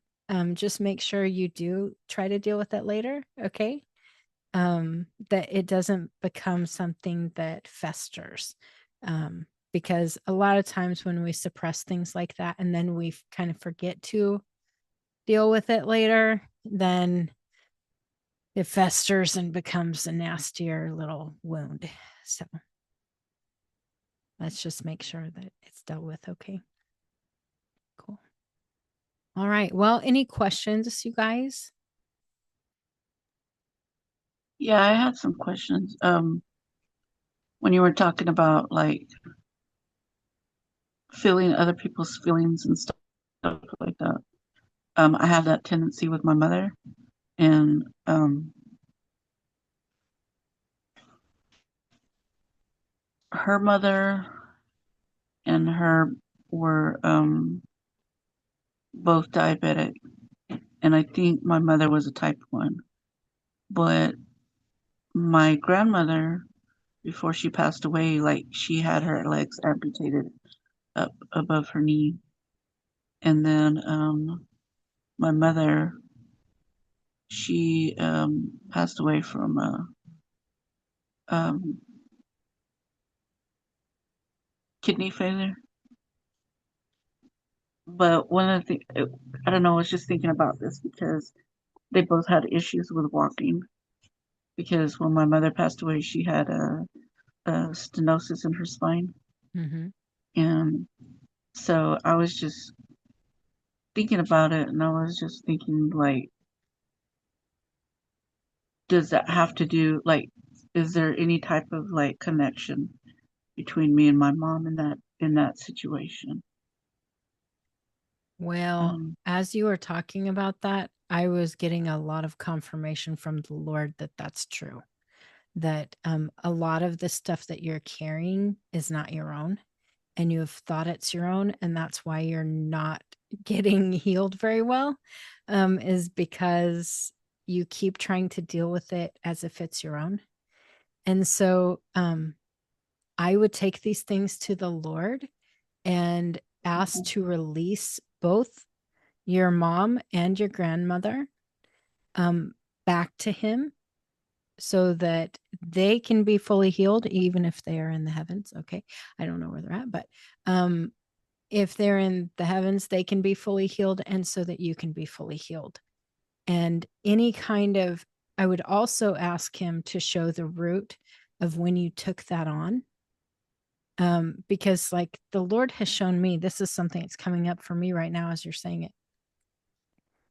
Just make sure you do try to deal with it later, okay? That it doesn't become something that festers. Because a lot of times when we suppress things like that and then we kind of forget to deal with it later, then it festers and becomes a nastier little wound. So let's just make sure that it's dealt with. Okay. Cool. All right. Well, any questions, you guys? Yeah, I had some questions. When you were talking about like feeling other people's feelings and stuff like that. I have that tendency with my mother, and her mother and her were both diabetic, and I think my mother was a type 1. But my grandmother, before she passed away, like she had her legs amputated up above her knee, and then my mother, she passed away from um, kidney failure. But one of the I don't know, I was just thinking about this because they both had issues with walking. Because when my mother passed away, she had a stenosis in her spine. Mm-hmm. And so I was just thinking about it, and I was just thinking, like, does that have to do, like, is there any type of like connection between me and my mom in that situation? Well, as you were talking about that, I was getting a lot of confirmation from the Lord that that's true. That a lot of the stuff that you're carrying is not your own, and you have thought it's your own, and that's why you're not getting healed very well, is because you keep trying to deal with it as if it's your own. And so I would take these things to the Lord and ask to release both your mom and your grandmother um, back to Him so that they can be fully healed, even if they are in the heavens. Okay. I don't know where they're at, but if they're in the heavens, they can be fully healed, and so that you can be fully healed. And any kind of, I would also ask Him to show the root of when you took that on. Because like the Lord has shown me, this is something that's coming up for me right now as you're saying it.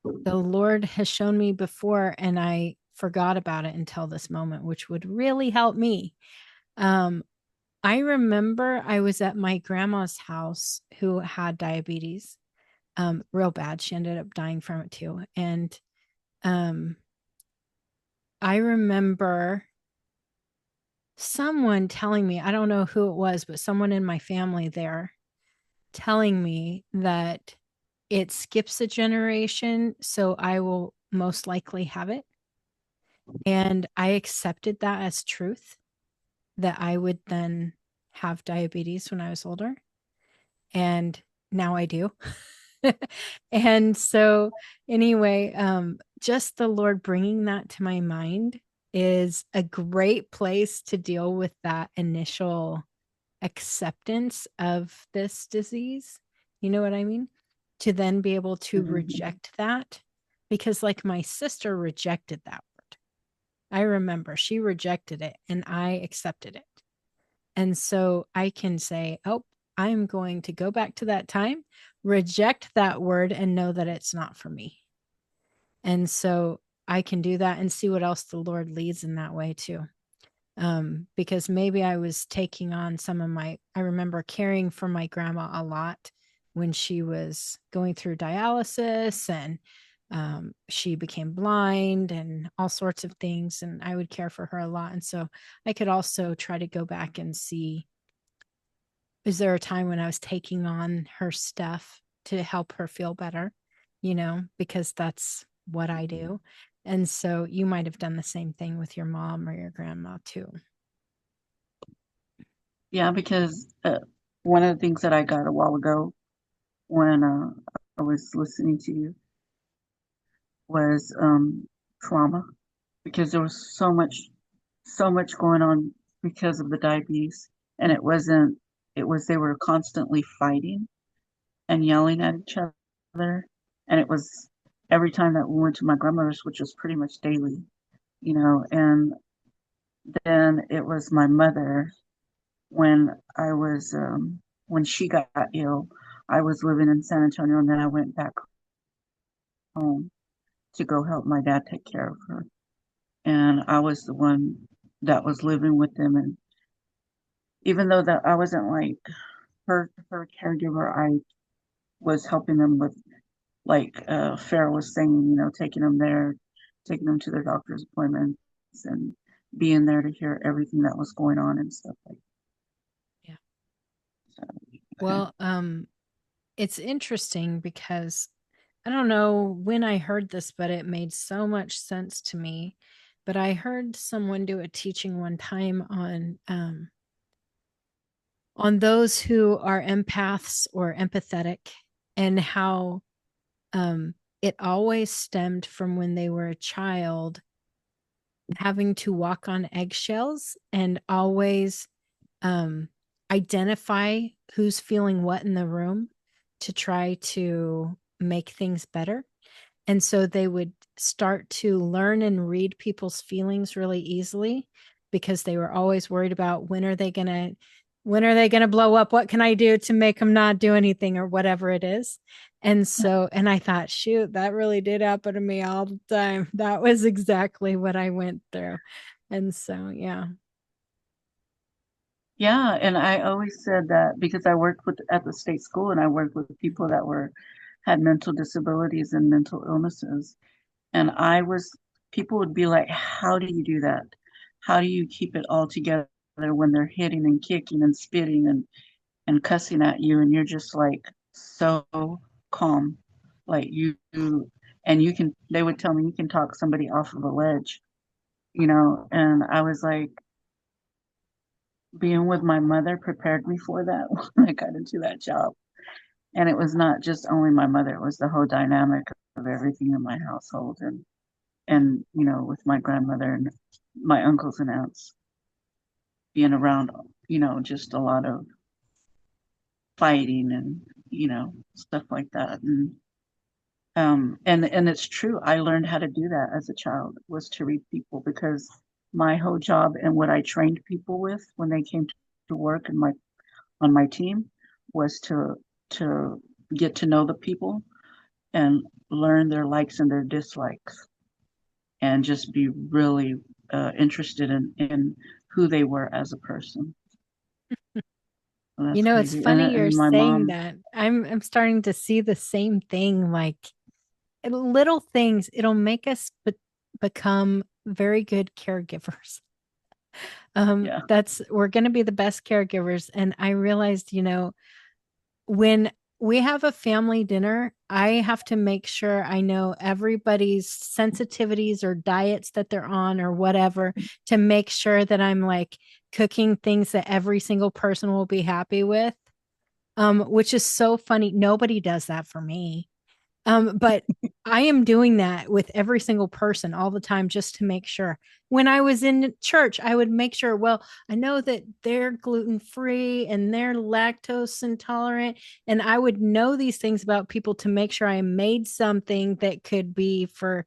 The Lord has shown me before, and I forgot about it until this moment, which would really help me. I remember I was at my grandma's house who had diabetes, real bad. She ended up dying from it too. And um, I remember someone telling me, I don't know who it was, but someone in my family there telling me that it skips a generation, so I will most likely have it. And I accepted that as truth, that I would then have diabetes when I was older. And now I do. And so, anyway, just the Lord bringing that to my mind is a great place to deal with that initial acceptance of this disease. You know what I mean? To then be able to reject that, because, like, my sister rejected that word. I remember she rejected it and I accepted it. And so I can say, oh, I'm going to go back to that time, reject that word, and know that it's not for me. And so I can do that and see what else the Lord leads in that way too. Because maybe I was taking on some of I remember caring for my grandma a lot when she was going through dialysis, and she became blind and all sorts of things. And I would care for her a lot. And so I could also try to go back and see, is there a time when I was taking on her stuff to help her feel better, because that's what I do. And so you might have done the same thing with your mom or your grandma too. Yeah, because one of the things that I got a while ago when I was listening to you was trauma, because there was so much going on because of the diabetes, and it was they were constantly fighting and yelling at each other, and it was every time that we went to my grandmother's, which was pretty much daily, and then it was my mother when I was when she got ill. I was living in San Antonio, and then I went back home to go help my dad take care of her. And I was the one that was living with them. And even though that I wasn't like her caregiver, I was helping them with, like Farrah was saying, taking them there, taking them to their doctor's appointments, and being there to hear everything that was going on and stuff like Yeah. that. Well, it's interesting because I don't know when I heard this, but it made so much sense to me. But I heard someone do a teaching one time on those who are empaths or empathetic, and how it always stemmed from when they were a child, having to walk on eggshells and always um, identify who's feeling what in the room to try to make things better. And so they would start to learn and read people's feelings really easily, because they were always worried about when are they going to blow up? What can I do to make them not do anything, or whatever it is? And so, and I thought, shoot, that really did happen to me all the time. That was exactly what I went through. And so, yeah. Yeah, and I always said that because I worked with at the state school, and I worked with people that were had mental disabilities and mental illnesses. And people would be like, how do you do that? How do you keep it all together when they're hitting and kicking and spitting and cussing at you? And you're just like so calm. Like and they would tell me you can talk somebody off of a ledge, and I was like, being with my mother prepared me for that when I got into that job. And it was not just only my mother, it was the whole dynamic of everything in my household and with my grandmother and my uncles and aunts being around, just a lot of fighting and, stuff like that. And it's true. I learned how to do that as a child, was to read people, because my whole job and what I trained people with when they came to work and on my team was to get to know the people and learn their likes and their dislikes and just be really interested in who they were as a person. Well, You that's know, it's crazy. funny you're And my saying mom, that. I'm starting to see the same thing, like little things. It'll make us become very good caregivers. yeah, That's we're going to be the best caregivers. And I realized, when we have a family dinner, I have to make sure I know everybody's sensitivities or diets that they're on or whatever, to make sure that I'm like cooking things that every single person will be happy with. Which is so funny. Nobody does that for me. But I am doing that with every single person all the time just to make sure. When I was in church, I would make sure, well, I know that they're gluten free and they're lactose intolerant. And I would know these things about people to make sure I made something that could be for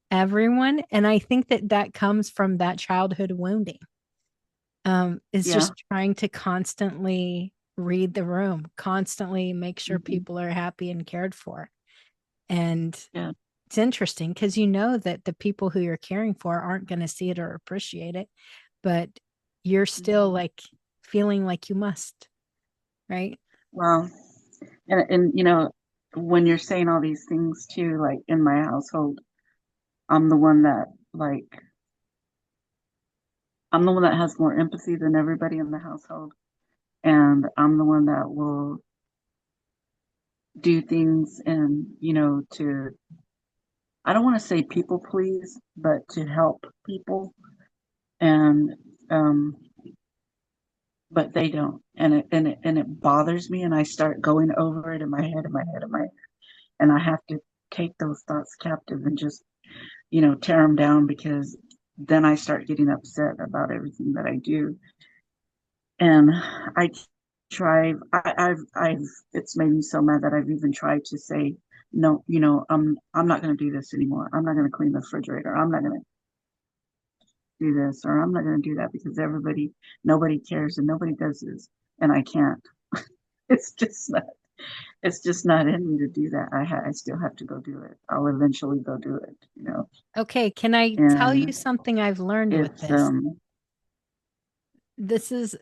everyone. And I think that that comes from that childhood wounding. Is yeah, just trying to constantly read the room, constantly make sure hmm people are happy and cared for. And yeah, it's interesting because you know that the people who you're caring for aren't going to see it or appreciate it, but you're still hmm like feeling like you must, right? well, and when you're saying all these things too, like in my household, I'm the one that like I'm the one that has more empathy than everybody in the household, and I'm the one that will do things and to, I don't want to say people please, but to help people. And um but they don't, and it bothers me, and I start going over it in my head, and I have to take those thoughts captive and just tear them down, because then I start getting upset about everything that I do. And I try, I've it's made me so mad that I've even tried to say no, I'm not going to do this anymore. I'm not going to clean the refrigerator. I'm not going to do this, or I'm not going to do that, because nobody cares and nobody does this, and I can't. It's just not. It's just not in me to do that. I still have to go do it. I'll eventually go do it. Okay, can I tell you And something I've learned with it's this?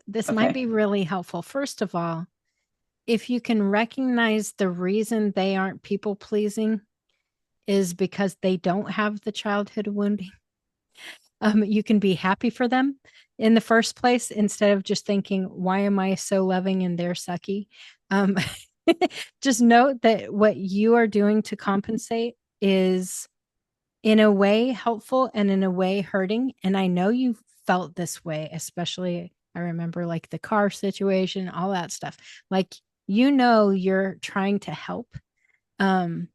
This might okay. be really helpful. First of all, if you can recognize the reason they aren't people pleasing is because they don't have the childhood wounding, you can be happy for them in the first place instead of just thinking, why am I so loving and they're sucky? Um, just note that what you are doing to compensate is in a way helpful and in a way hurting. And I know you felt this way, especially I remember like the car situation, all that stuff. Like, you're trying to help. Um,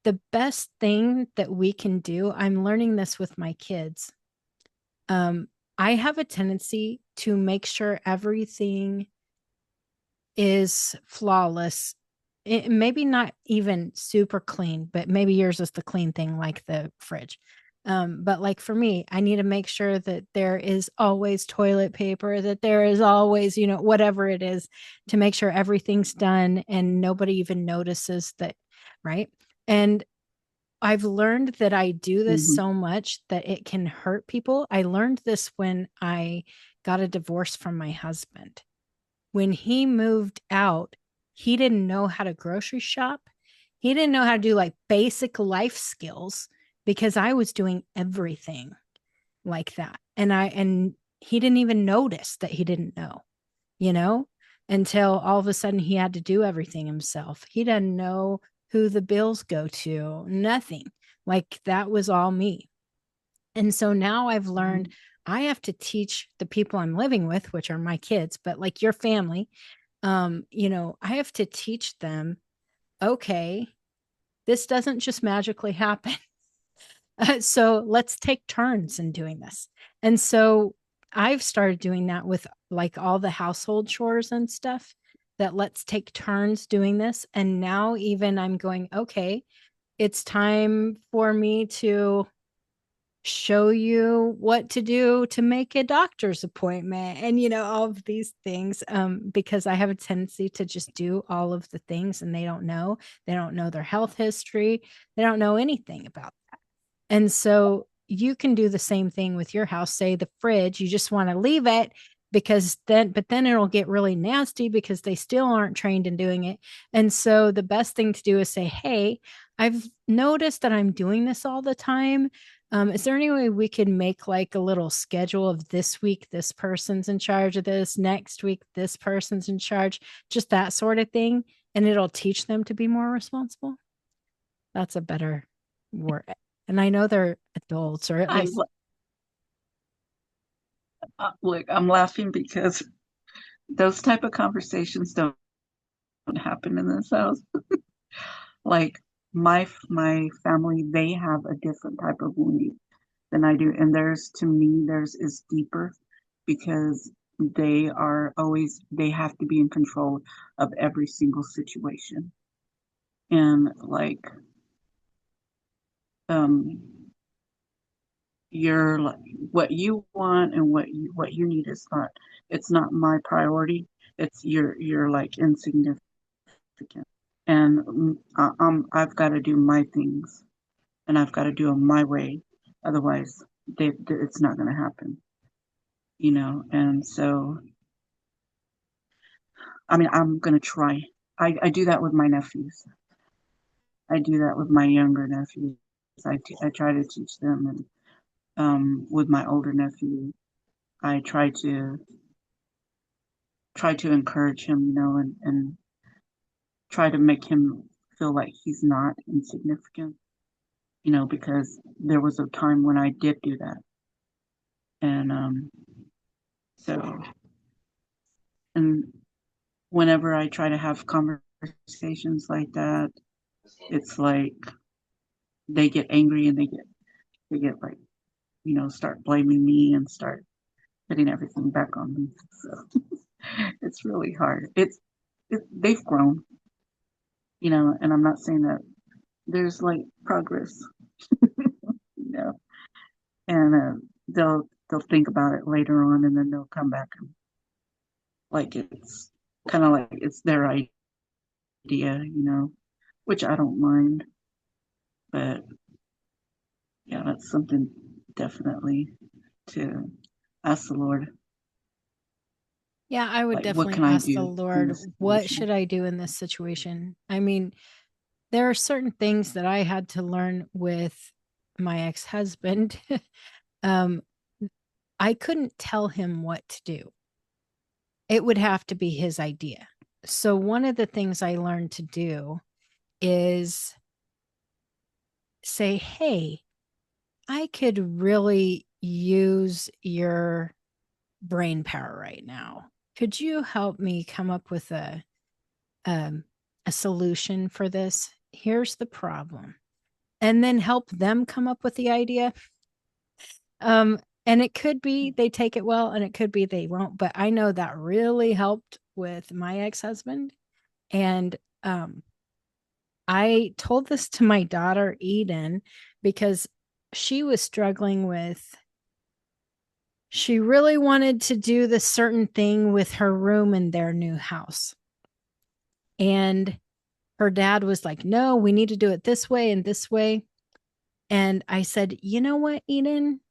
the best thing that we can do, I'm learning this with my kids. Um, I have a tendency to make sure everything is flawless. Maybe not even super clean, but maybe yours is the clean thing, like the fridge. But like for me, I need to make sure that there is always toilet paper, that there is always, whatever it is, to make sure everything's done and nobody even notices that, right? And I've learned that I do this hmm so much that it can hurt people. I learned this when I got a divorce from my husband. When he moved out, he didn't know how to grocery shop. He didn't know how to do like basic life skills because I was doing everything like that. And he didn't even notice that he didn't know, you know, until all of a sudden he had to do everything himself. He doesn't know who the bills go to, nothing. Like that was all me. And so now I've learned I have to teach the people I'm living with, which are my kids, but like your family, I have to teach them, okay, this doesn't just magically happen. So let's take turns in doing this. And so I've started doing that with like all the household chores and stuff, that let's take turns doing this. And now even I'm going, okay, it's time for me to show you what to do to make a doctor's appointment, and all of these things, because I have a tendency to just do all of the things, and they don't know their health history, they don't know anything about. And so you can do the same thing with your house. Say the fridge, you just want to leave it but then it'll get really nasty because they still aren't trained in doing it. And so the best thing to do is say, hey, I've noticed that I'm doing this all the time. Is there any way we could make like a little schedule of this week, this person's in charge of this, next week, this person's in charge, just that sort of thing. And it'll teach them to be more responsible. That's a better word. And I know they're adults, or at I least. look, I'm laughing because those type of conversations don't happen in this house. Like my family, they have a different type of wounding than I do, and theirs is deeper because they have to be in control of every single situation, and like um you're like what you want and what you need is not, it's not my priority. It's you're like insignificant, and I've got to do my things, and I've got to do them my way. Otherwise, it's not going to happen, And so, I mean, I'm going to try. I do that with my nephews. I do that with my younger nephews. I try to teach them, and with my older nephew, I try to encourage him, and try to make him feel like he's not insignificant, because there was a time when I did do that. And so, and whenever I try to have conversations like that, it's like they get angry, and they get like, start blaming me and start putting everything back on me. So it's really hard. They've grown, and I'm not saying that there's like progress, you know, and they'll think about it later on, and then they'll come back and like it's kind of like it's their idea, which I don't mind, but yeah, that's something definitely to ask the Lord, Yeah, I would like what definitely can I ask the do in Lord, this what situation? should I do in this situation? I mean, there are certain things that I had to learn with my ex-husband. um, I couldn't tell him what to do. It would have to be his idea. So one of the things I learned to do is say, hey, I could really use your brain power right now. Could you help me come up with um, a solution for this? Here's the problem. And then help them come up with the idea. And it could be they take it well, and it could be they won't. But I know that really helped with my ex-husband. And I told this to my daughter, Eden, because she was struggling with, she really wanted to do this certain thing with her room in their new house. And her dad was like, no, we need to do it this way and this way. And I said, you know what, Eden?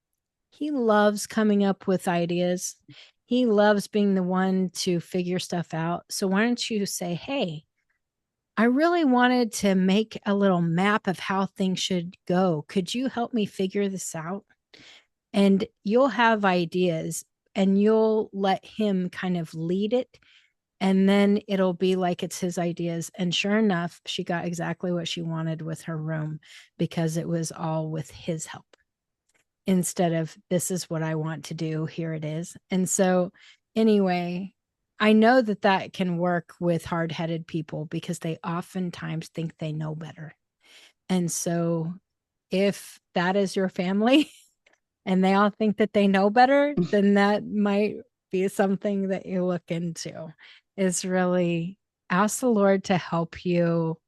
He loves coming up with ideas. He loves being the one to figure stuff out. So why don't you say, hey, I really wanted to make a little map of how things should go. Could you help me figure this out? And you'll have ideas, and you'll let him kind of lead it. And then it'll be like it's his ideas. And sure enough, she got exactly what she wanted with her room because it was all with his help. instead of this is what I want to do, here it is. And so, anyway, I know that that can work with hard-headed people because they oftentimes think they know better. And so, if that is your family and they all think that they know better, then that might be something that you look into. Is really ask the Lord to help you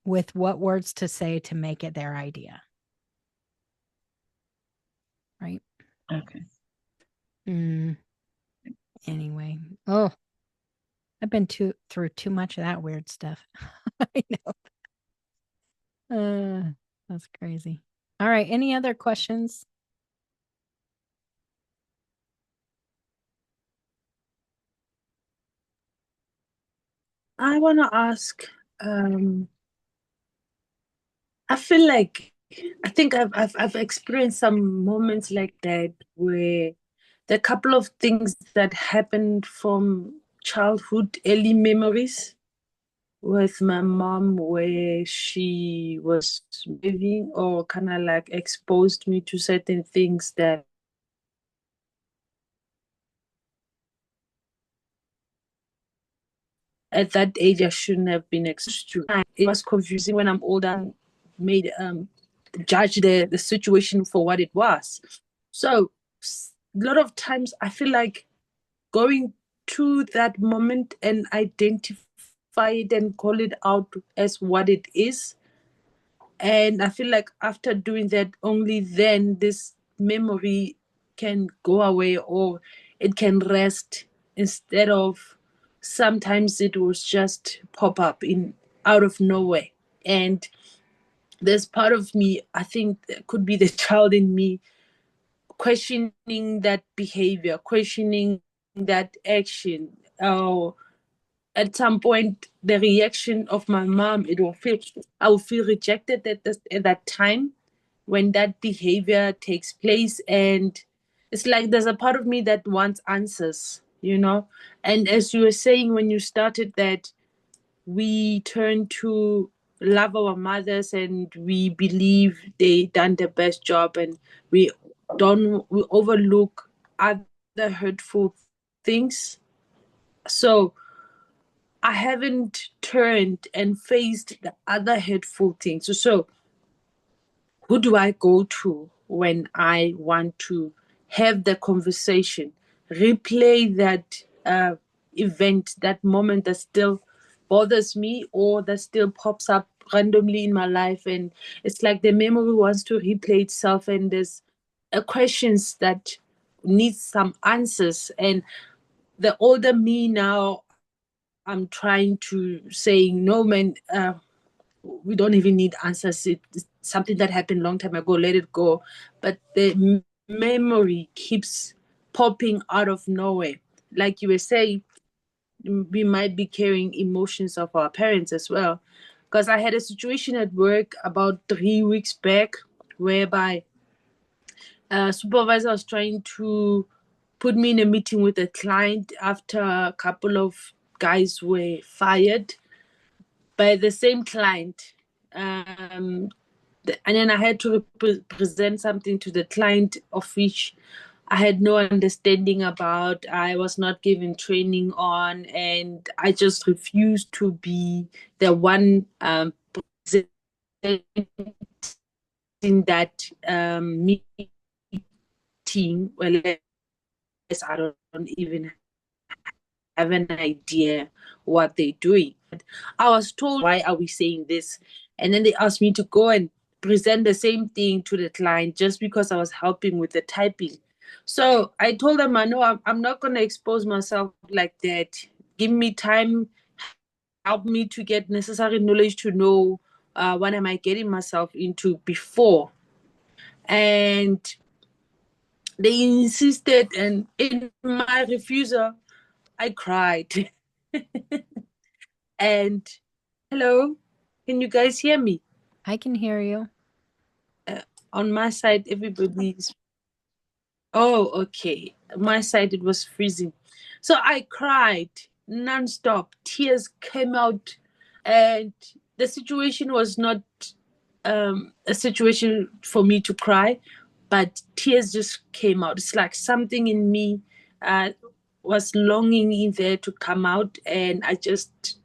with what words to say to make it their idea. Right? Okay. Anyway, oh, I've been through too much of that weird stuff. I know. That's crazy. All right. Any other questions? I want to ask, I feel like I think I've experienced some moments like that where there are a couple of things that happened from childhood, early memories with my mom, where she was living or kind of like exposed me to certain things that at that age I shouldn't have been exposed to. It was confusing when I'm older, made judge the situation for what it was. So a lot of times I feel like going to that moment and identify it and call it out as what it is. And I feel like after doing that, only then this memory can go away or it can rest instead of sometimes it was just pop up in out of nowhere. And there's part of me, I think it could be the child in me, questioning that behavior, questioning that action. At some point, the reaction of my mom, I will feel rejected at that time when that behavior takes place. And it's like there's a part of me that wants answers, you know? And as you were saying when you started that, we turn to love our mothers and we believe they done the best job and we we overlook other hurtful things. So I haven't turned and faced the other hurtful things. So who do I go to when I want to have the conversation, replay that event, that moment that still bothers me or that still pops up randomly in my life? And it's like the memory wants to replay itself, and there's questions that need some answers. And the older me now, I'm trying to say, no, man, we don't even need answers. It's something that happened a long time ago. Let it go. But the memory keeps popping out of nowhere. Like you were saying, we might be carrying emotions of our parents as well. Because I had a situation at work about 3 weeks back whereby a supervisor was trying to put me in a meeting with a client after a couple of guys were fired by the same client. And then I had to present something to the client of which I had no understanding about. I was not given training on, and I just refused to be the one presenting that meeting. Well, I don't even have an idea what they're doing. I was told, why are we saying this? And then they asked me to go and present the same thing to the client just because I was helping with the typing. So I told them, I know I'm not going to expose myself like that. Give me time, help me to get necessary knowledge to know what am I getting myself into before. And they insisted, and in my refusal, I cried. And hello, can you guys hear me? I can hear you. On my side, everybody's. Oh, okay. My side, it was freezing. So I cried nonstop. Tears came out, and the situation was not a situation for me to cry, but tears just came out. It's like something in me was longing in there to come out, and I just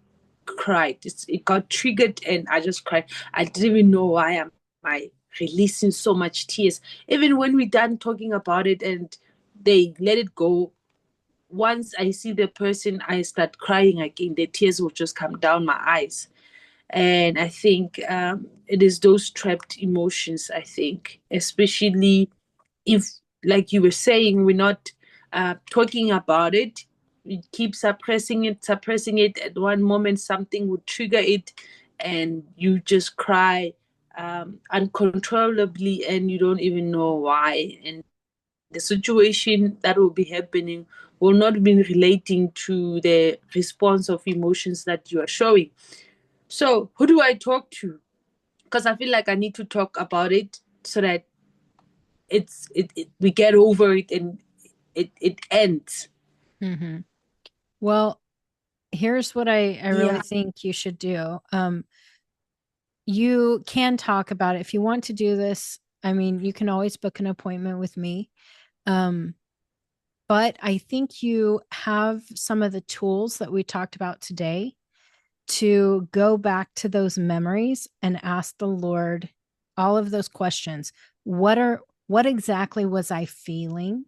cried. It got triggered, and I just cried. I didn't even know why am I releasing so much tears. Even when we're done talking about it and they let it go, once I see the person, I start crying again. The tears will just come down my eyes. And I think it is those trapped emotions, I think, especially if, like you were saying, we're not talking about it. We keep suppressing it, suppressing it. At one moment, something would trigger it, and you just cry uncontrollably, and you don't even know why. And the situation that will be happening will not be relating to the response of emotions that you are showing. So, who do I talk to? Because I feel like I need to talk about it so that we get over it and it ends. Mm-hmm. Well, here's what I really think you should do. You can talk about it if you want to do this. I mean, you can always book an appointment with me. But I think you have some of the tools that we talked about today to go back to those memories and ask the Lord all of those questions. What exactly was I feeling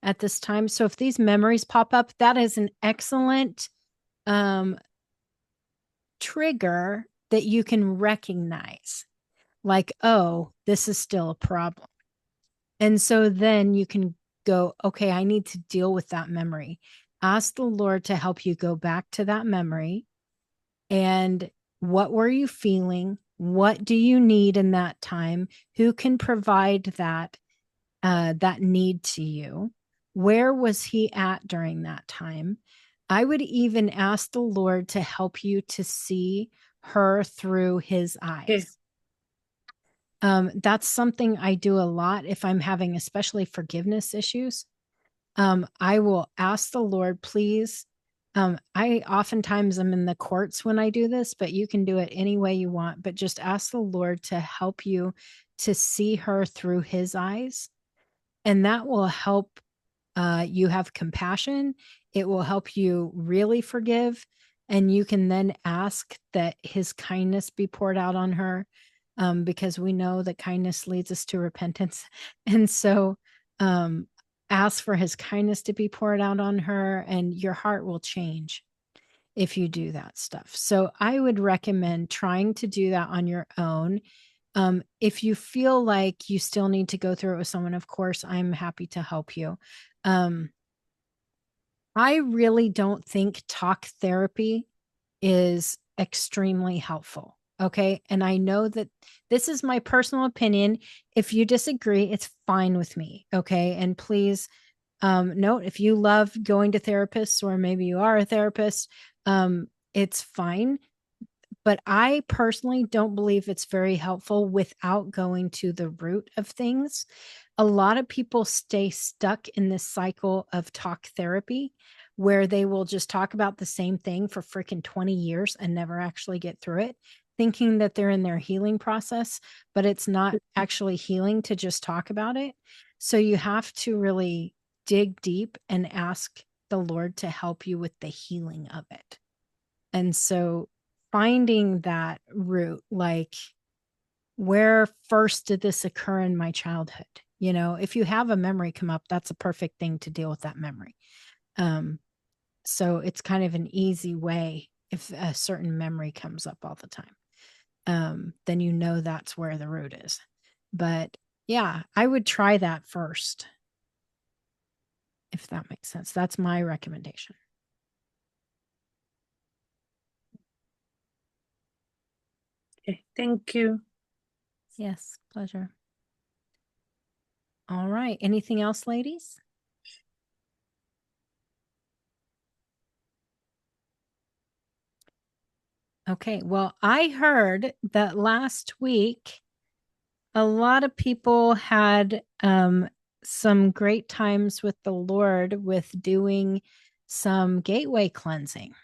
at this time? So if these memories pop up, that is an excellent trigger that you can recognize. Like, oh, this is still a problem. And so then you can go, okay, I need to deal with that memory. Ask the Lord to help you go back to that memory. And what were you feeling? What do you need in that time? Who can provide that need to you? Where was he at during that time? I would even ask the Lord to help you to see her through his eyes. That's something I do a lot if I'm having especially forgiveness issues. I will ask the Lord, please. I oftentimes am in the courts when I do this, but you can do it any way you want. But just ask the Lord to help you to see her through his eyes. And that will help you have compassion. It will help you really forgive. And you can then ask that his kindness be poured out on her, because we know that kindness leads us to repentance. And so ask for his kindness to be poured out on her, and your heart will change if you do that stuff. So I would recommend trying to do that on your own. If you feel like you still need to go through it with someone, of course, I'm happy to help you. I really don't think talk therapy is extremely helpful. Okay. And I know that this is my personal opinion. If you disagree, it's fine with me. Okay. And please note, if you love going to therapists, or maybe you are a therapist, it's fine. But I personally don't believe it's very helpful without going to the root of things. A lot of people stay stuck in this cycle of talk therapy where they will just talk about the same thing for freaking 20 years and never actually get through it, thinking that they're in their healing process, but it's not actually healing to just talk about it. So you have to really dig deep and ask the Lord to help you with the healing of it. And so finding that root, like, where first did this occur in my childhood? You know, if you have a memory come up, that's a perfect thing to deal with that memory. So it's kind of an easy way if a certain memory comes up all the time. Then you know that's where the root is. But yeah, I would try that first, if that makes sense. That's my recommendation. Okay, thank you. Yes, pleasure. All right. Anything else, ladies? Okay. Well, I heard that last week a lot of people had some great times with the Lord with doing some gateway cleansing.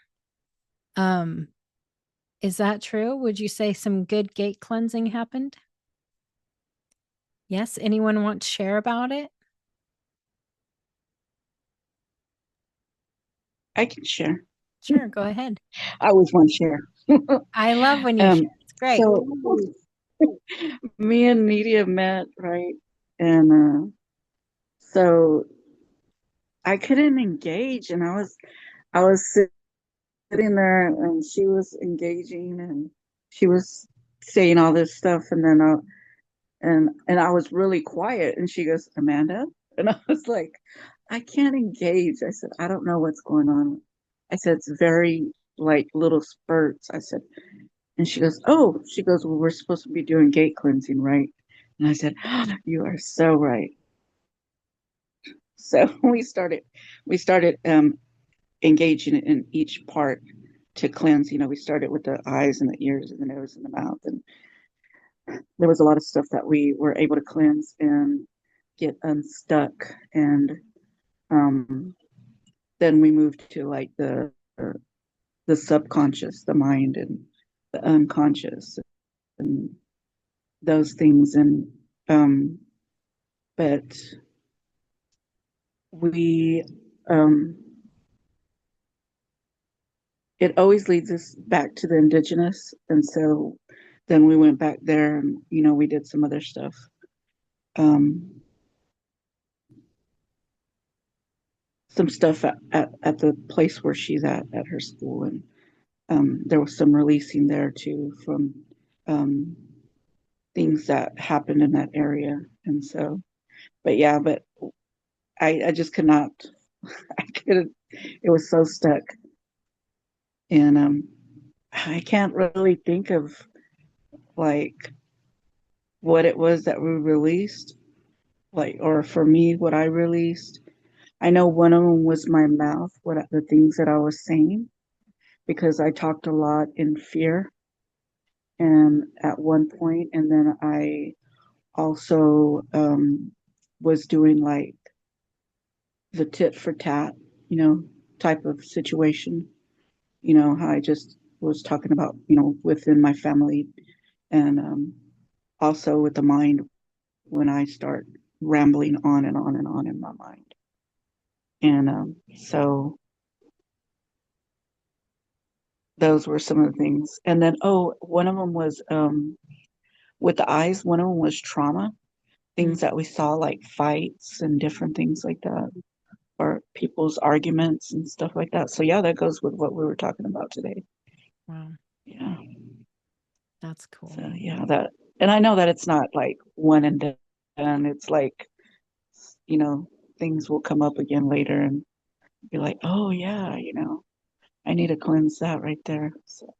Is that true? Would you say some good gate cleansing happened? Yes, anyone want to share about it? I can share. Sure, go ahead. I always want to share. I love when you share. It's great. So me and Nidia met, right? And so I couldn't engage, and I was sitting there, and she was engaging, and she was saying all this stuff, and then and I was really quiet, and she goes, Amanda, and I was like, I can't engage. I said, I don't know what's going on. I said, it's very like little spurts. I said, and she goes, oh, she goes, well, we're supposed to be doing gate cleansing, right? And I said, oh, you are so right. So we started engaging in each part to cleanse. We started with the eyes and the ears and the nose and the mouth, and there was a lot of stuff that we were able to cleanse and get unstuck. And um, then we moved to like the subconscious, the mind, and the unconscious, and those things. And but we um, it always leads us back to the indigenous. And so then we went back there, and we did some other stuff. um, some stuff at the place where she's at her school. And there was some releasing there too from um, things that happened in that area. And so, but yeah, but I just could not, I couldn't, it was so stuck. And I can't really think of like what it was that we released, like, or for me, what I released. I know one of them was my mouth, what the things that I was saying, because I talked a lot in fear and at one point, and then I also was doing like the tit for tat, you know, type of situation. How I just was talking about, within my family, and also with the mind when I start rambling on and on and on in my mind. And so those were some of the things. And then, oh, one of them was with the eyes, one of them was trauma, things that we saw, like fights and different things like that, or people's arguments and stuff like that. So yeah, that goes with what we were talking about today. Wow, Yeah. that's cool. So yeah, and I know that it's not like one and done. It's like, things will come up again later and be like, oh yeah, I need to cleanse that right there. So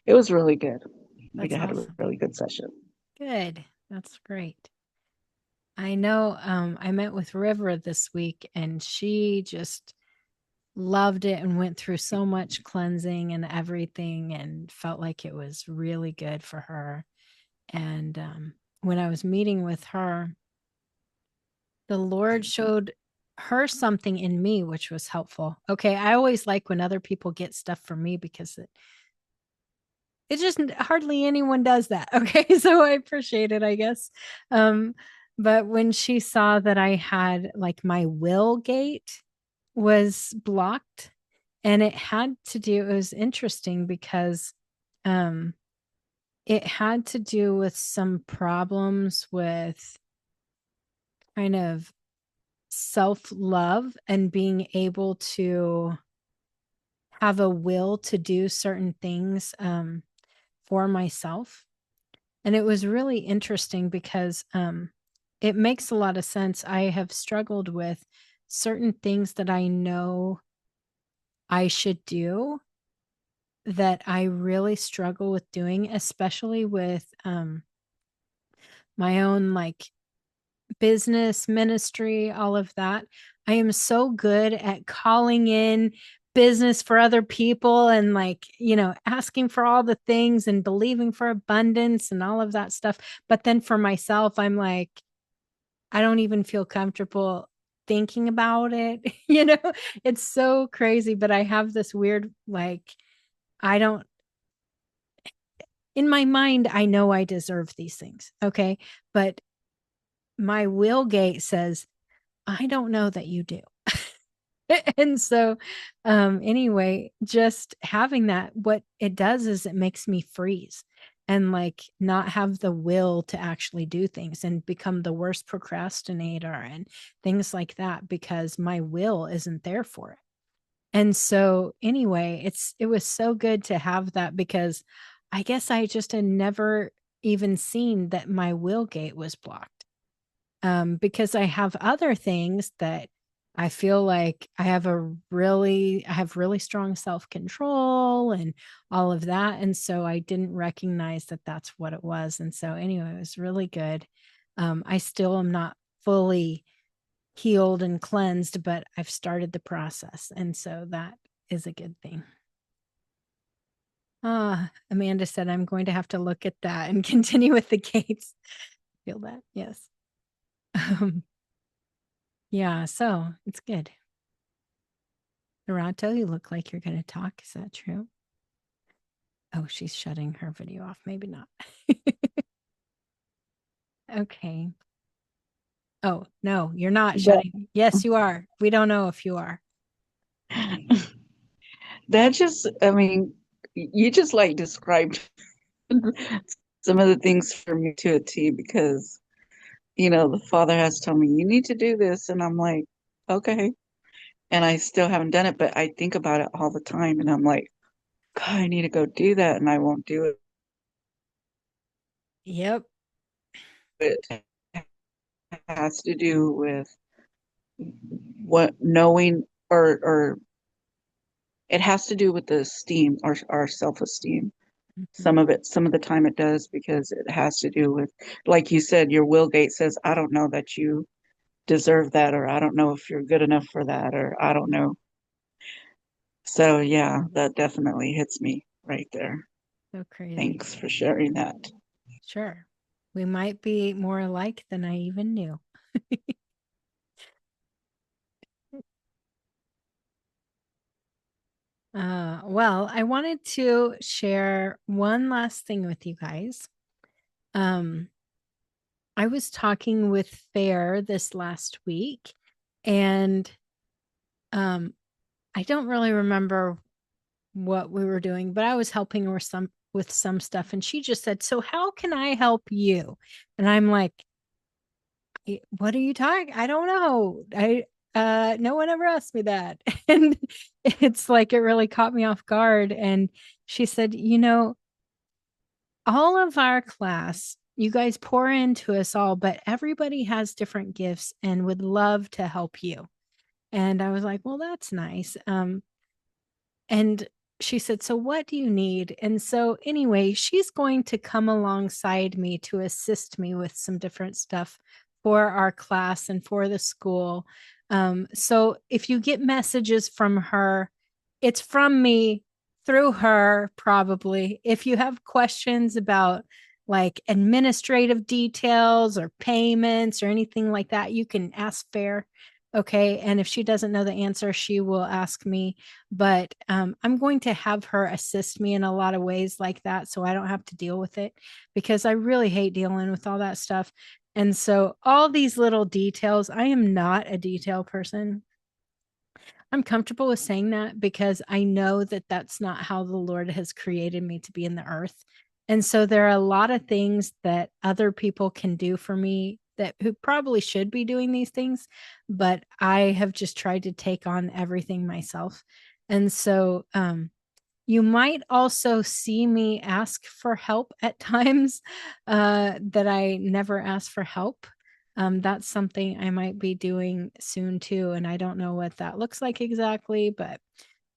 it was really good. We That's had a awesome. really good session. Good. That's great. I know I met with River this week and she just loved it and went through so much cleansing and everything and felt like it was really good for her. And when I was meeting with her, the Lord showed her something in me, which was helpful. Okay. I always like when other people get stuff from me because it just hardly anyone does that. Okay. So I appreciate it, I guess. Um, but when she saw that I had like my will gate was blocked, and it had to do, it was interesting because um it had to do with some problems with kind of self-love and being able to have a will to do certain things for myself. And it was really interesting because it makes a lot of sense. I have struggled with certain things that I know I should do that I really struggle with doing, especially with my own like business, ministry, all of that. I am so good at calling in business for other people and like, asking for all the things and believing for abundance and all of that stuff. But then for myself, I'm like, I don't even feel comfortable thinking about it. It's so crazy, but I have this weird, like, I don't, in my mind, I know I deserve these things. Okay. But my will gate says, I don't know that you do. And so, anyway, just having that, what it does is it makes me freeze and like not have the will to actually do things and become the worst procrastinator and things like that because my will isn't there for it. And so anyway, it was so good to have that because I guess I just had never even seen that my will gate was blocked. Because I have other things that I feel like I have really strong self-control and all of that. And so I didn't recognize that that's what it was. And so anyway, it was really good. I still am not fully healed and cleansed, but I've started the process. And so that is a good thing. Amanda said, I'm going to have to look at that and continue with the gates. Feel that. Yes. Yeah, so it's good. Naruto, you look like you're going to talk. Is that true? Oh, she's shutting her video off. Maybe not. Okay. Oh, no, you're not That, shutting. Yes, you are. We don't know if you are. that just, I mean, you just like described some of the things for me to a T because, the father has told me, you need to do this. And I'm like, okay. And I still haven't done it, but I think about it all the time. And I'm like, God, I need to go do that. And I won't do Yep. it. It has to do with what knowing or it has to do with the esteem or our self-esteem. Mhm. Some of the time it does because it has to do with, like you said, your will gate says, I don't know that you deserve that, or I don't know if you're good enough for that, or I don't know. So yeah, that definitely hits me right there. So crazy. Thanks for sharing that. Sure. We might be more alike than I even knew. Well, I wanted to share one last thing with you guys. Um, I was talking with Fair this last week, and um, I don't really remember what we were doing, but I was helping her with some stuff, and she just said, "So how can I help you?" And I'm like, "What are you talking? I don't know. No one ever asked me that." And it's like it really caught me off guard. And she said, all of our class, you guys pour into us all, but everybody has different gifts and would love to help you. And I was like, well, that's nice. And she said, so what do you need? And so, anyway, she's going to come alongside me to assist me with some different stuff for our class and for the school. So, if you get messages from her, it's from me through her, probably. If you have questions about like administrative details or payments or anything like that, you can ask Fair. Okay. And if she doesn't know the answer, she will ask me, but I'm going to have her assist me in a lot of ways like that so I don't have to deal with it because I really hate dealing with all that stuff. And so, all these little details, I am not a detail person. I'm comfortable with saying that because I know that that's not how the Lord has created me to be in the earth. And so there are a lot of things that other people can do for me that who probably should be doing these things, but I have just tried to take on everything myself. And so you might also see me ask for help at times that I never ask for help. That's something I might be doing soon too. And I don't know what that looks like exactly, but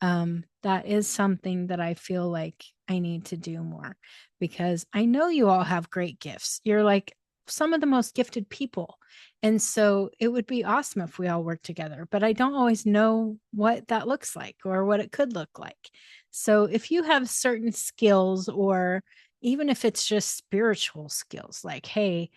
that is something that I feel like I need to do more because I know you all have great gifts. You're like some of the most gifted people. And so it would be awesome if we all worked together, but I don't always know what that looks like or what it could look like. So if you have certain skills, or even if it's just spiritual skills, like, hey,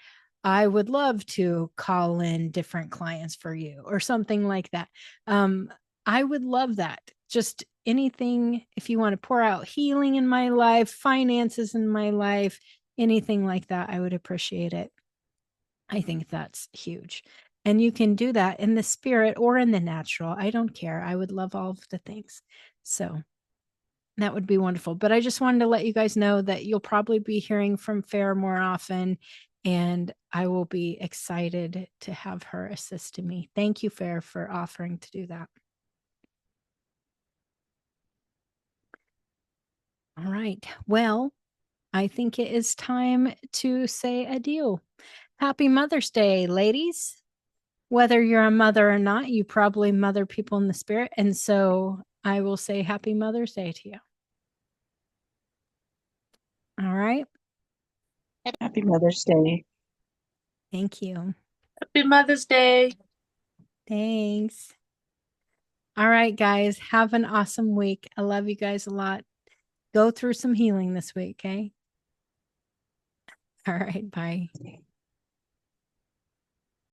I would love to call in different clients for you or something like that. I would love that. Just anything, if you want to pour out healing in my life, finances in my life, anything like that, I would appreciate it. I think that's huge. And you can do that in the spirit or in the natural. I don't care. I would love all of the things. So that would be wonderful. But I just wanted to let you guys know that you'll probably be hearing from Fair more often. And I will be excited to have her assist me. Thank you, Fair, for offering to do that. All right. Well, I think it is time to say adieu. Happy Mother's Day, ladies. Whether you're a mother or not, you probably mother people in the spirit. And so I will say Happy Mother's Day to you. All right. Happy Mother's Day. Thank you. Happy Mother's Day. Thanks. All right, guys. Have an awesome week. I love you guys a lot. Go through some healing this week, okay? All right. Bye.